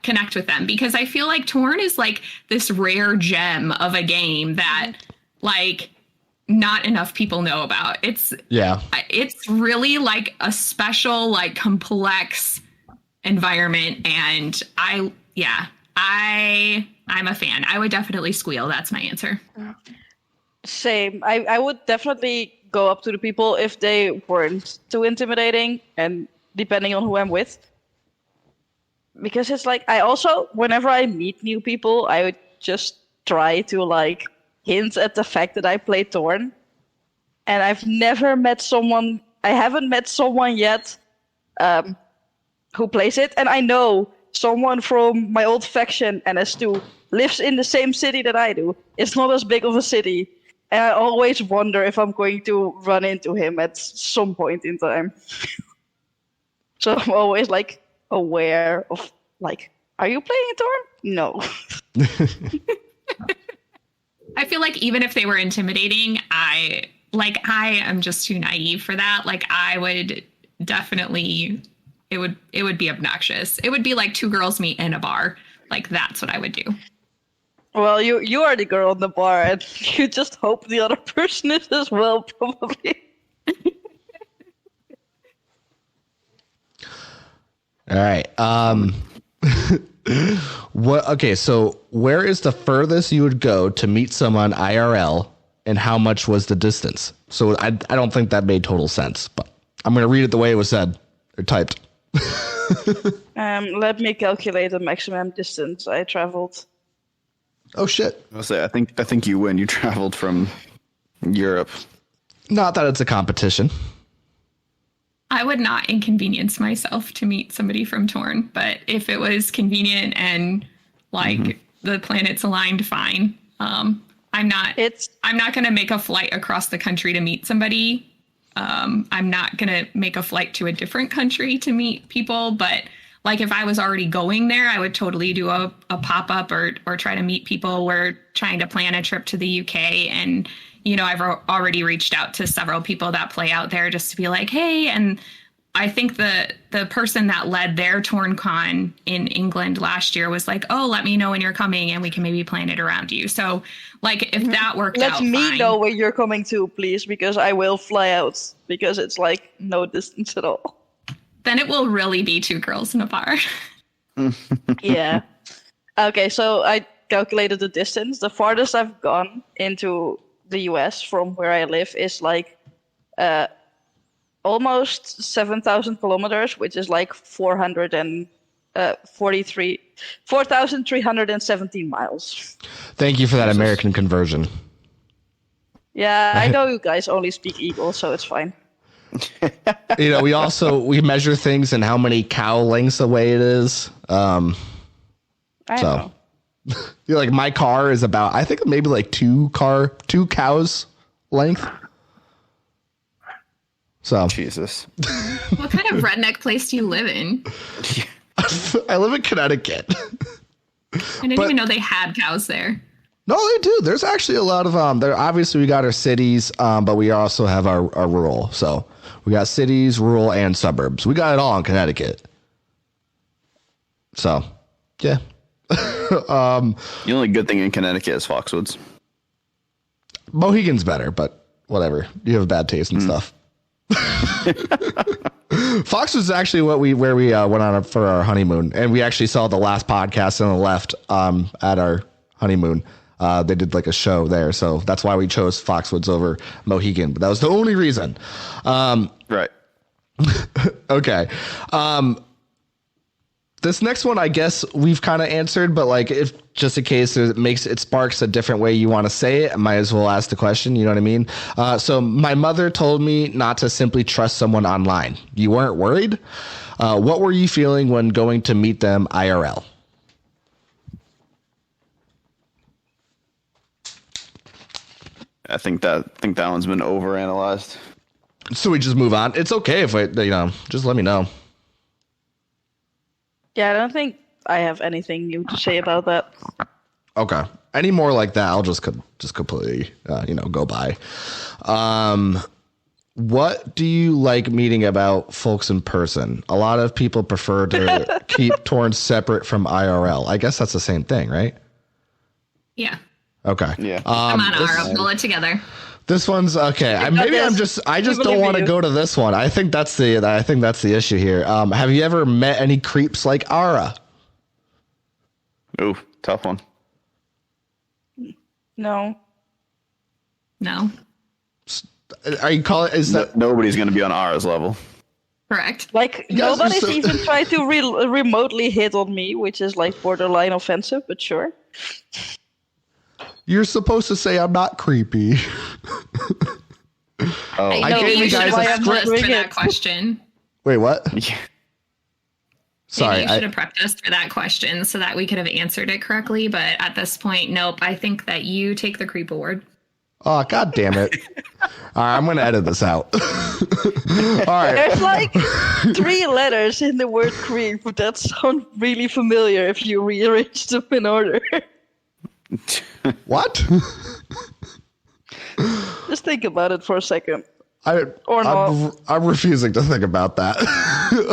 connect with them. Because I feel like Torn is, like, this rare gem of a game that, like, not enough people know about. It's really, like, a special, like, complex environment. And I'm a fan. I would definitely squeal. That's my answer. Same. I would definitely go up to the people if they weren't too intimidating, and depending on who I'm with. Because it's like, I also, whenever I meet new people, I would just try to, like, hint at the fact that I play Torn. And I haven't met someone yet who plays it. And I know someone from my old faction, NS2, lives in the same city that I do. It's not as big of a city. And I always wonder if I'm going to run into him at some point in time. So I'm always, like, aware of, like, are you playing Torn? No. I feel like even if they were intimidating, I am just too naive for that. Like, I would definitely, it would be obnoxious. It would be like two girls meet in a bar. Like, that's what I would do. Well, you are the girl in the bar, and you just hope the other person is as well, probably. All right. Okay, so where is the furthest you would go to meet someone IRL, and how much was the distance? So I don't think that made total sense, but I'm going to read it the way it was said or typed. Let me calculate the maximum distance I traveled. Oh shit. I'll say I think you win. You traveled from Europe. Not that it's a competition. I would not inconvenience myself to meet somebody from Torn, but if it was convenient and, like, the planets aligned, fine. I'm not going to make a flight across the country to meet somebody. I'm not going to make a flight to a different country to meet people, but, like, if I was already going there, I would totally do a pop-up or try to meet people. We're trying to plan a trip to the UK, and, you know, I've already reached out to several people that play out there just to be like, hey. And I think the person that led their TornCon in England last year was like, oh, let me know when you're coming and we can maybe plan it around you. So, like, if that worked out, let me know when you're coming too, please, because I will fly out, because it's, like, no distance at all. Then it will really be two girls in a bar. Yeah. Okay, so I calculated the distance. The farthest I've gone into the US from where I live is, like, almost 7,000 kilometers, which is like 4,317 miles. Thank you for that American conversion. Yeah, I know you guys only speak Eagle, so it's fine. You know, we measure things and how many cow lengths away it is. I know. You're like, my car is about, I think maybe like two cows length. So Jesus. What kind of redneck place do you live in? I live in Connecticut. I didn't even know they had cows there. No, they do. There's actually a lot of there. Obviously, we got our cities, but we also have our rural. So we got cities, rural, and suburbs. We got it all in Connecticut. So, yeah. The only good thing in Connecticut is Foxwoods. Mohegan's better, but whatever. You have bad taste and stuff. Foxwoods is actually where we went on for our honeymoon, and we actually saw the last podcast on the left at our honeymoon. They did like a show there, so that's why we chose Foxwoods over Mohegan. But that was the only reason. Right. Okay. This next one, I guess we've kind of answered, but like, if just in case it sparks a different way you want to say it, I might as well ask the question. You know what I mean? So my mother told me not to simply trust someone online. You weren't worried? What were you feeling when going to meet them IRL? I think that one's been overanalyzed. So we just move on. It's okay if just let me know. Yeah, I don't think I have anything new to say about that. Okay. Any more like that, I'll just completely, go by. What do you like meeting about folks in person? A lot of people prefer to keep Torn separate from IRL. I guess that's the same thing, right? Yeah. Okay. Yeah. Come on, Ara, pull it together. This one's okay. I just don't want to go to this one. I think that's the issue here. Have you ever met any creeps like Ara? Ooh, tough one. No. Are you calling? Is that nobody's going to be on Ara's level? Correct. Like, nobody's even tried to remotely hit on me, which is like borderline offensive, but sure. You're supposed to say I'm not creepy. Oh, I gave you guys a script for that question. Wait, what? Yeah. Sorry, Maybe you should have prepped us for that question so that we could have answered it correctly. But at this point, nope. I think that you take the creep award. Oh, God damn it. All right, I'm going to edit this out. All right. There's like 3 letters in the word creep that sound really familiar if you rearrange them in order. What? Just think about it for a second. I'm refusing to think about that.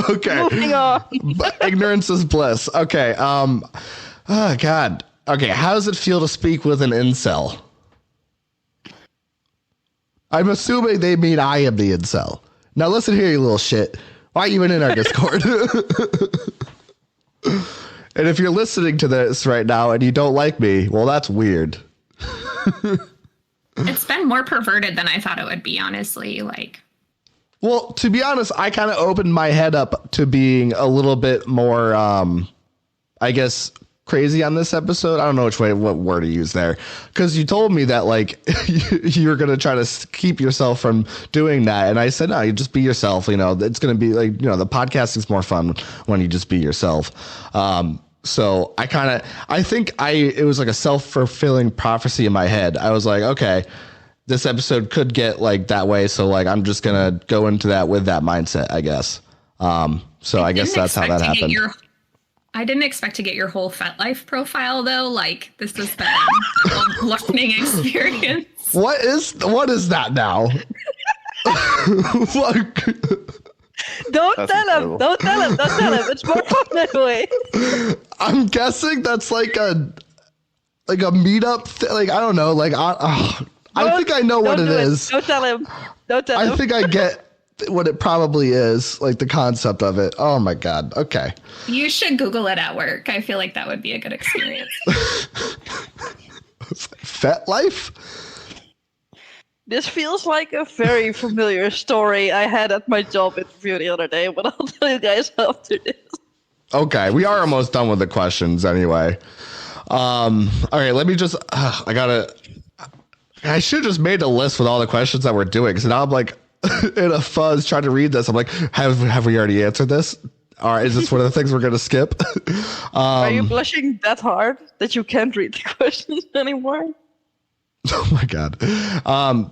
Okay. Moving on. But ignorance is bliss. Okay. Oh, God. Okay. How does it feel to speak with an incel? I'm assuming they mean I am the incel. Now listen here, you little shit. Why are you in our Discord? And if you're listening to this right now and you don't like me, well, that's weird. It's been more perverted than I thought it would be, honestly. Well, to be honest, I kind of opened my head up to being a little bit more, I guess, crazy on this episode. I don't know what word to use there, because you told me that like you're gonna try to keep yourself from doing that, and I said no, you just be yourself. It's gonna be like the podcast is more fun when you just be yourself. So I think it was like a self-fulfilling prophecy in my head. I was like, okay, this episode could get like that way, so like I'm just gonna go into that with that mindset, I guess. So I guess that's how that happened. I didn't expect to get your whole FetLife profile though. Like, this has been a learning experience. What is that now? Don't tell him. Don't tell him. It's more fun that way. I'm guessing that's like a meetup. Like, I don't know. Like, I think I know what it is. Don't tell him. I think I get what it probably is, like the concept of it. Oh my God. Okay. You should Google it at work. I feel like that would be a good experience. FetLife? This feels like a very familiar story I had at my job interview the other day, but I'll tell you guys after this. Okay, we are almost done with the questions anyway. All right, let me just, I should have just made a list with all the questions that we're doing, because now I'm like in a fuzz trying to read this. I'm like, have we already answered this? All right, is this one of the things we're going to skip? Are you blushing that hard that you can't read the questions anymore? Oh my God.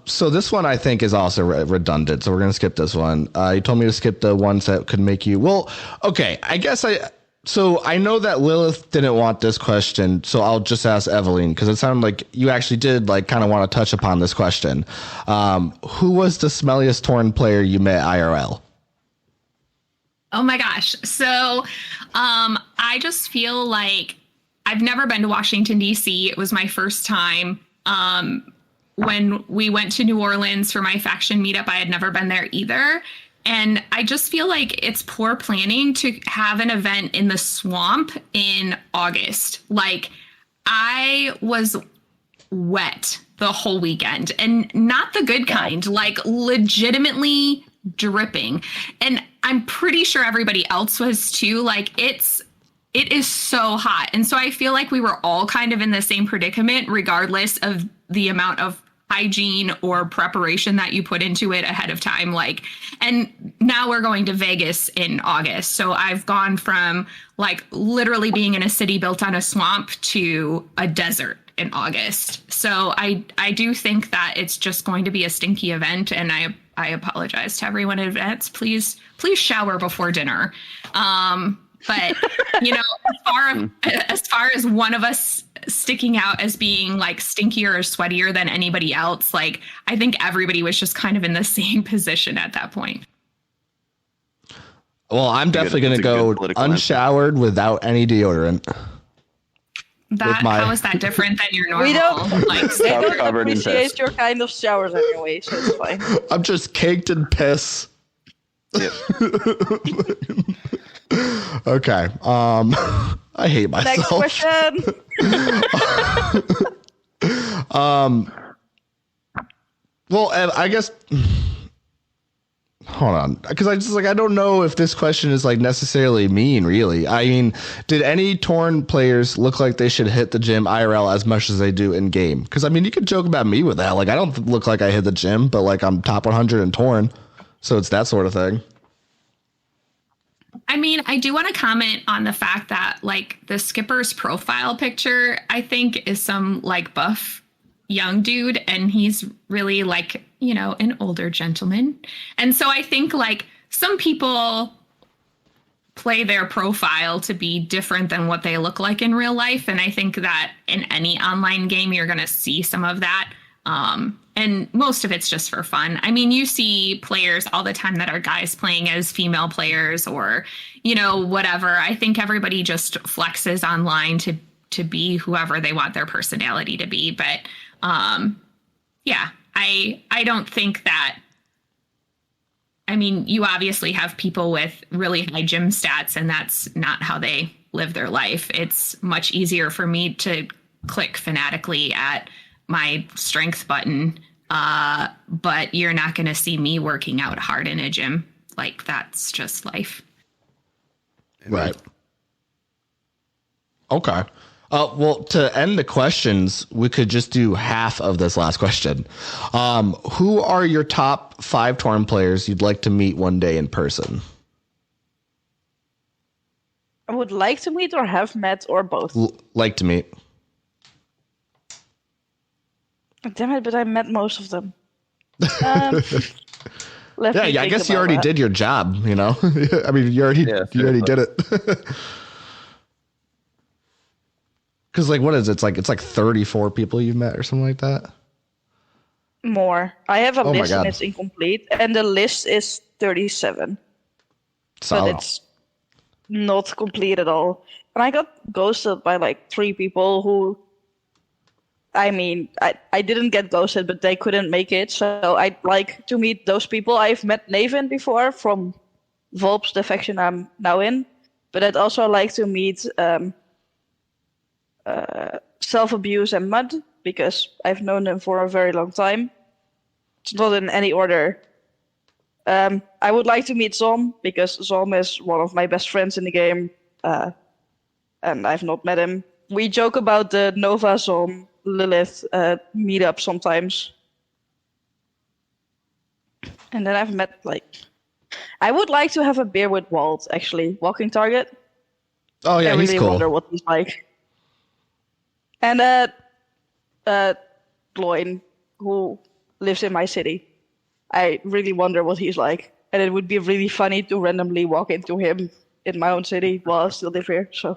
So this one I think is also redundant. So we're going to skip this one. You told me to skip the ones that could make you, well, okay. So I know that Lilith didn't want this question, so I'll just ask Evelyn, because it sounded like you actually did like kind of want to touch upon this question. Who was the smelliest Torn player you met IRL? Oh my gosh. So I just feel like I've never been to Washington, D.C. It was my first time. When we went to New Orleans for my faction meetup, I had never been there either. And I just feel like it's poor planning to have an event in the swamp in August. Like, I was wet the whole weekend, and not the good kind, like legitimately dripping. And I'm pretty sure everybody else was too. Like, it's it is so hot. And so I feel like we were all kind of in the same predicament, regardless of the amount of hygiene or preparation that you put into it ahead of time. Like, and now we're going to Vegas in August. So I've gone from like literally being in a city built on a swamp to a desert in August. So I do think that it's just going to be a stinky event, and I apologize to everyone in advance. Please shower before dinner. But you know, as far as one of us sticking out as being like stinkier or sweatier than anybody else, like I think everybody was just kind of in the same position at that point. Well, I'm definitely going to go unshowered without any deodorant. How is that different than your normal? We don't, like, they don't covered in appreciate piss. your kind of showers anyway, so it's fine. I'm just caked in piss. Yep. Okay. I hate myself. Next question. Well, I guess. Hold on, because I don't know if this question is like necessarily mean. Really, I mean, did any Torn players look like they should hit the gym IRL as much as they do in game? Because I mean, you could joke about me with that. Like, I don't look like I hit the gym, but like I'm top 100 in Torn, so it's that sort of thing. I mean, I do want to comment on the fact that like the skipper's profile picture, I think, is some like buff young dude, and he's really like, you know, an older gentleman. And so I think like some people play their profile to be different than what they look like in real life. And I think that in any online game, you're going to see some of that. And most of it's just for fun. I mean, you see players all the time that are guys playing as female players or, you know, whatever. I think everybody just flexes online to be whoever they want their personality to be. But yeah, I don't think that. I mean, you obviously have people with really high gym stats, and that's not how they live their life. It's much easier for me to click fanatically at my strength button, but you're not going to see me working out hard in a gym. Like, that's just life. Right. Okay. Well, to end the questions, we could just do half of this last question. Who are your top 5 Torn players you'd like to meet one day in person? I would like to meet or have met or both. Like to meet. Damn it, but I met most of them. Yeah, I guess you already did your job, you know? I mean, you already did it. Because, like, what is it? It's like 34 people you've met or something like that? More. I have a Oh my list God. and it's incomplete, and the list is 37. Solid. But it's not complete at all. And I got ghosted by like 3 people who, I mean, I didn't get ghosted, but they couldn't make it. So I'd like to meet those people. I've met Naven before from Volps, the faction I'm now in. But I'd also like to meet Self-Abuse and Mud, because I've known them for a very long time. It's not in any order. I would like to meet Zom, because Zom is one of my best friends in the game, and I've not met him. We joke about the Nova Zom Lilith meetup sometimes. And then I've met, like... I would like to have a beer with Walt, actually. Walking Target. Oh, yeah, I he's really cool. wonder what he's like. And Gloin, who lives in my city. I really wonder what he's like. And it would be really funny to randomly walk into him in my own city while I still live here. So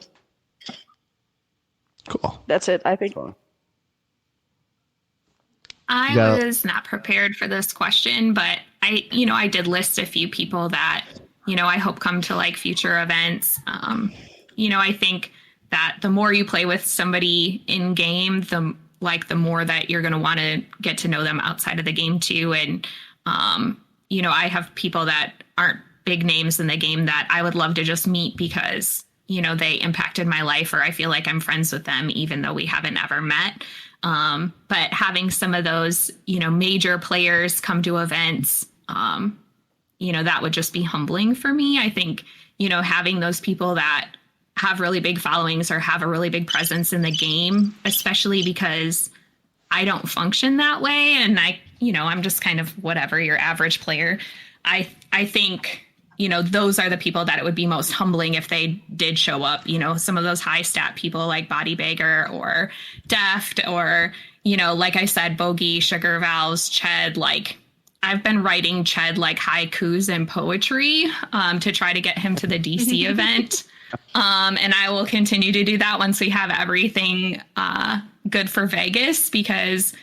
Cool. that's it, I think. I was not prepared for this question, but I did list a few people that, I hope come to like future events. I think that the more you play with somebody in game, the more that you're going to want to get to know them outside of the game too. And, I have people that aren't big names in the game that I would love to just meet because, they impacted my life, or I feel like I'm friends with them, even though we haven't ever met. But having some of those, major players come to events, that would just be humbling for me. I think, having those people that have really big followings or have a really big presence in the game, especially because I don't function that way. And I'm just kind of whatever, your average player. I think, those are the people that it would be most humbling if they did show up, some of those high stat people like Body Bagger or Deft or, like I said, Bogey, Sugar Valves, Ched, like I've been writing Ched like haikus and poetry to try to get him to the DC event. And I will continue to do that once we have everything good for Vegas, because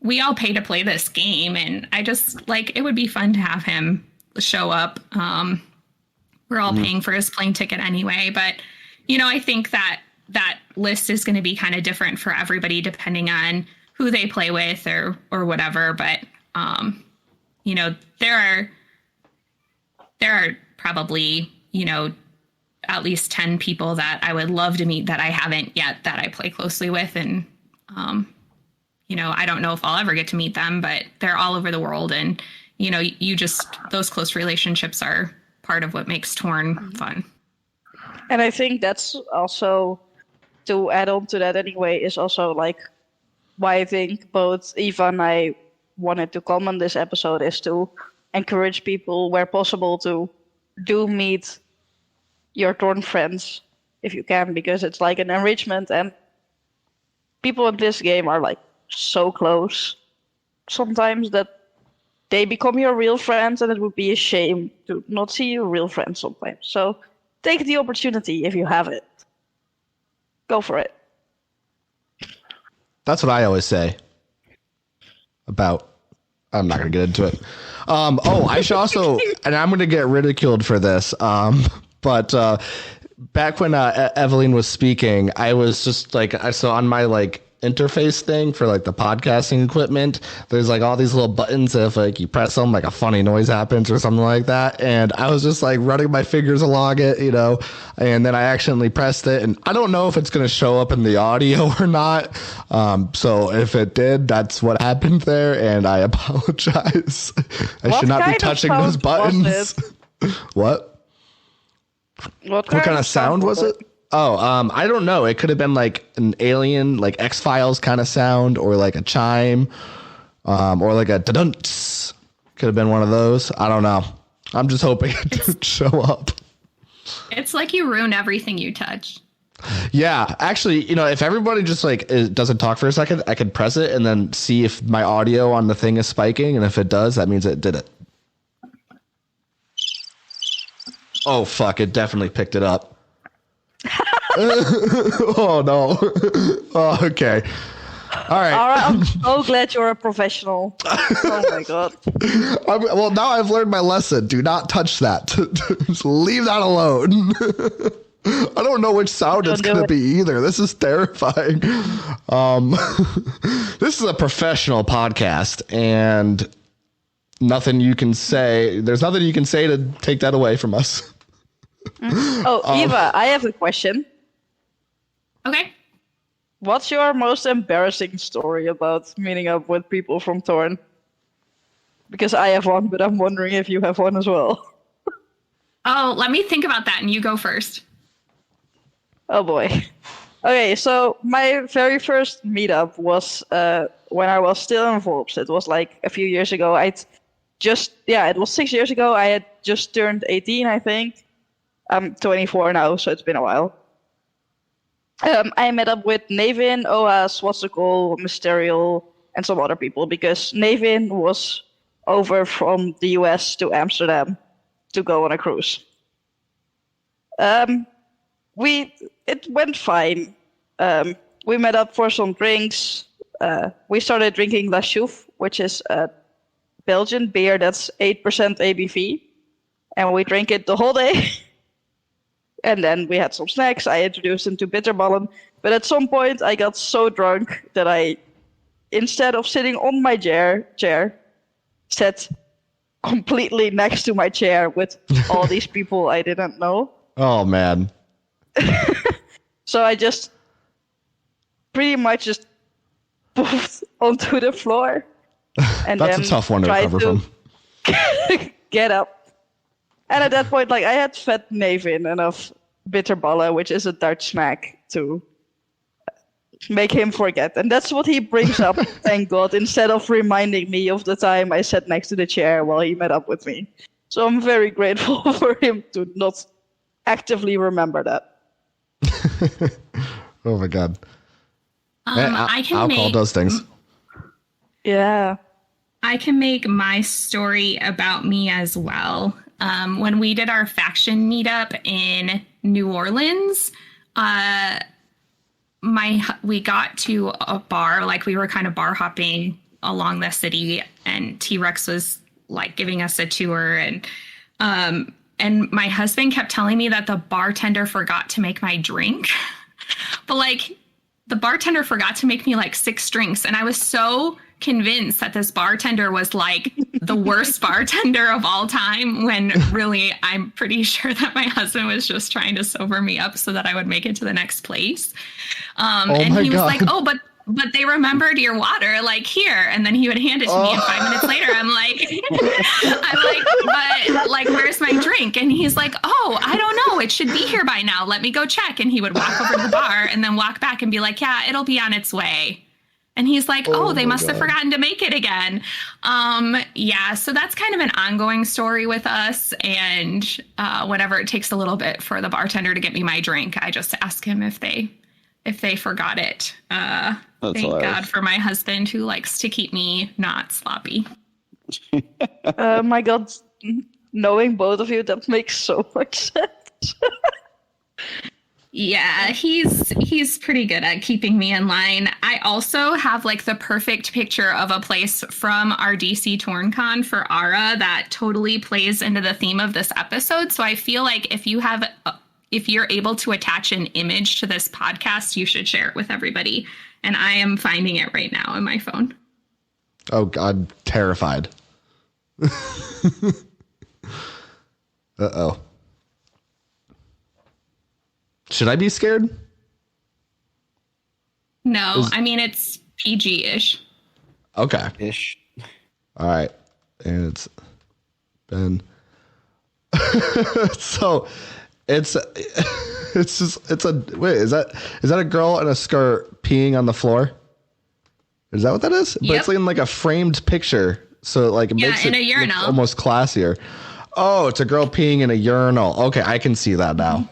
we all pay to play this game, and I just it would be fun to have him show up. We're all paying for his plane ticket anyway, but I think that list is going to be kind of different for everybody depending on who they play with or whatever. But there are probably at least 10 people that I would love to meet that I haven't yet, that I play closely with. And, I don't know if I'll ever get to meet them, but they're all over the world. And, those close relationships are part of what makes Torn fun. And I think that's also, to add on to that anyway, is also why I think both Eva and I wanted to come on this episode, is to encourage people where possible to do meet your Torn friends if you can, because it's like an enrichment, and people in this game are so close sometimes that they become your real friends, and it would be a shame to not see your real friends sometimes. So take the opportunity if you have it. Go for it. That's what I always say about, I'm not going to get into it. I should also, and I'm going to get ridiculed for this, but back when Evelyn was speaking, I was just so on my interface thing for the podcasting equipment, there's all these little buttons that if you press them, a funny noise happens or something like that. And I was just running my fingers along it, and then I accidentally pressed it, and I don't know if it's going to show up in the audio or not. So if it did, that's what happened there, and I apologize. I should not be touching those buttons. What kind of sound was it? I don't know. It could have been an alien, X-Files kind of sound, or a chime, or a da-dunts. Could have been one of those. I don't know. I'm just hoping it didn't show up. It's like you ruin everything you touch. Yeah, actually, if everybody just doesn't talk for a second, I could press it and then see if my audio on the thing is spiking, and if it does, that means it did it. Oh fuck! It definitely picked it up. Oh no. Oh, okay. All right. I'm so glad you're a professional. Oh my god. Well, now I've learned my lesson. Do not touch that. Just leave that alone. I don't know which sound it's going to be either. This is terrifying. This is a professional podcast, and nothing you can say. There's nothing you can say to take that away from us. Oh, Eva, I have a question. Okay. What's your most embarrassing story about meeting up with people from Torn? Because I have one, but I'm wondering if you have one as well. Oh, let me think about that, and you go first. Oh boy. Okay, so my very first meetup was when I was still in Volps. It was a few years ago. It was 6 years ago. I had just turned 18, I think. I'm 24 now, so it's been a while. I met up with Navin, Oas, Wassicle, Mysterial, and some other people, because Navin was over from the US to Amsterdam to go on a cruise. It went fine. We met up for some drinks. We started drinking La Chouffe, which is a Belgian beer that's 8% ABV. And we drank it the whole day. And then we had some snacks. I introduced him to Bitterballen. But at some point, I got so drunk that I, instead of sitting on my chair, sat completely next to my chair with all these people I didn't know. Oh, man. So I just pretty much just poofed onto the floor. And That's then a tough one to recover from. Get up. And at that point, I had fed Navin enough bitterballen, which is a Dutch snack, to make him forget. And that's what he brings up, thank God, instead of reminding me of the time I sat next to the chair while he met up with me. So I'm very grateful for him to not actively remember that. Oh my God. I can alcohol does things. Yeah. I can make my story about me as well. When we did our faction meetup in New Orleans, we got to a bar, like we were kind of bar hopping along the city, and T-Rex was like giving us a tour, and my husband kept telling me that the bartender forgot to make my drink. But like the bartender forgot to make me like 6 drinks, and I was so convinced that this bartender was like the worst bartender of all time, when really I'm pretty sure that my husband was just trying to sober me up so that I would make it to the next place. And he was like, oh, but they remembered your water, like, here. And then he would hand it to me, and 5 minutes later I'm like, but like, where's my drink? And he's like, oh, I don't know, it should be here by now, let me go check. And he would walk over to the bar and then walk back and be like, yeah, it'll be on its way. And he's like, oh, they must have forgotten to make it again. Yeah, so that's kind of an ongoing story with us. And whenever it takes a little bit for the bartender to get me my drink, I just ask him if they forgot it. Thank God for my husband, who likes to keep me not sloppy. My God, knowing both of you, that makes so much sense. Yeah, he's pretty good at keeping me in line. I also have like the perfect picture of a place from our DC TornCon for Ara that totally plays into the theme of this episode. So I feel like if you're able to attach an image to this podcast, you should share it with everybody. And I am finding it right now on my phone. Oh God, terrified. Uh-oh. Should I be scared? No, I mean, it's PG-ish. Okay. Ish. All right. And it's been so it's a wait, is that a girl in a skirt peeing on the floor? Is that what that is? But Yep. it's like in like a framed picture, so like it makes in it a urinal. look almost classier. Oh, it's a girl peeing in a urinal. Okay, I can see that now.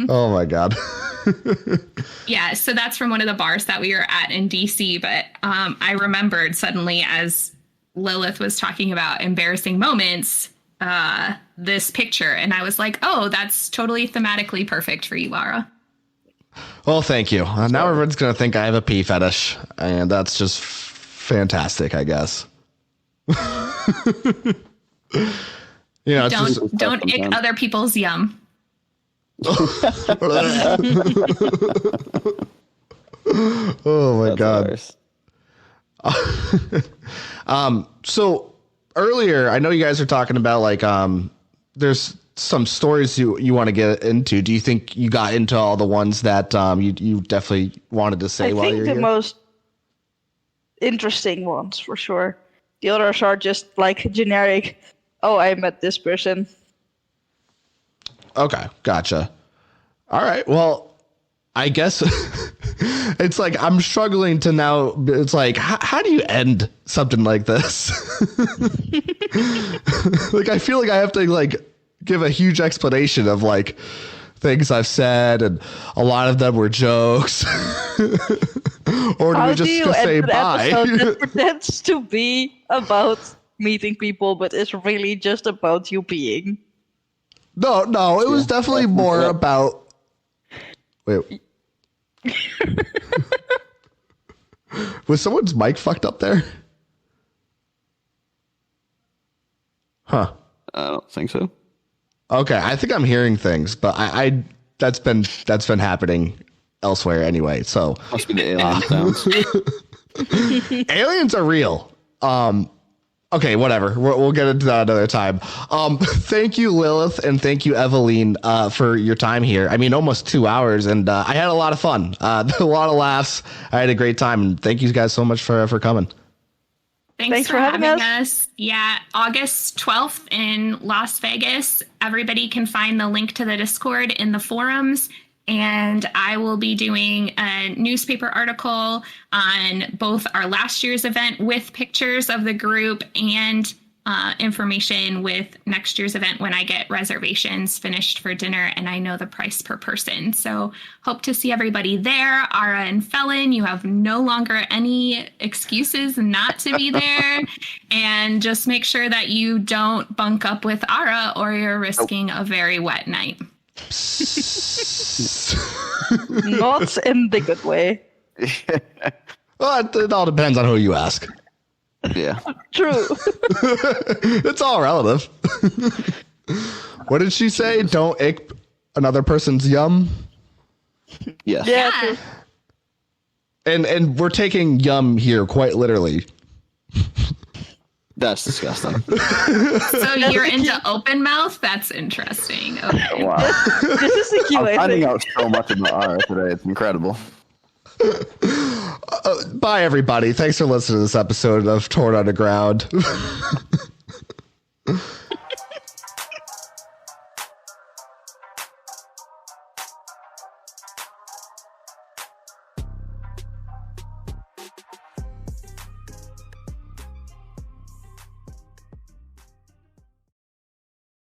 Oh my God. Yeah, so that's from one of the bars that we were at in DC. But I remembered suddenly, as Lilith was talking about embarrassing moments, this picture. And I was like, oh, that's totally thematically perfect for you, Lara. Well, thank you. Now everyone's going to think I have a pee fetish. And that's just fantastic, I guess. You know, Don't ick other people's yum. Oh my God. So earlier, I know you guys are talking about like there's some stories you want to get into. Do you think you got into all the ones that you definitely wanted to say while you're here? I think the most interesting ones, for sure. The others are just like generic, oh, I met this person. Okay, gotcha. All right, well, I guess it's like I'm struggling to now. It's like, how do you end something like this? Like, I feel like I have to like give a huge explanation of like things I've said, and a lot of them were jokes. Or do we just say bye? That pretends to be about meeting people, but it's really just about you peeing. No, it was definitely more about. Wait. Was someone's mic fucked up there? Huh. I don't think so. Okay, I think I'm hearing things, but I that's been happening elsewhere anyway. So Must be the alien sounds. aliens are real. Okay, whatever. We'll get into that another time. Thank you, Lilith, and thank you, Eveline, for your time here. I mean, almost 2 hours, and I had a lot of fun. A lot of laughs. I had a great time, and thank you guys so much for coming. Thanks for having us. Yeah, August 12th in Las Vegas. Everybody can find the link to the Discord in the forums. And I will be doing a newspaper article on both our last year's event with pictures of the group and information with next year's event when I get reservations finished for dinner and I know the price per person. So hope to see everybody there. Ara and Felon, you have no longer any excuses not to be there. And just make sure that you don't bunk up with Ara or you're risking a very wet night. Not in the good way. Well, it all depends on who you ask. Yeah. True. It's all relative. What did she say? Don't ick another person's yum? Yes. Yeah. True. And we're taking yum here quite literally. That's disgusting. So you're into open mouth? That's interesting. Okay. Wow. This is the key. I'm finding out so much about Ara today. It's incredible. Bye, everybody. Thanks for listening to this episode of Torn Underground.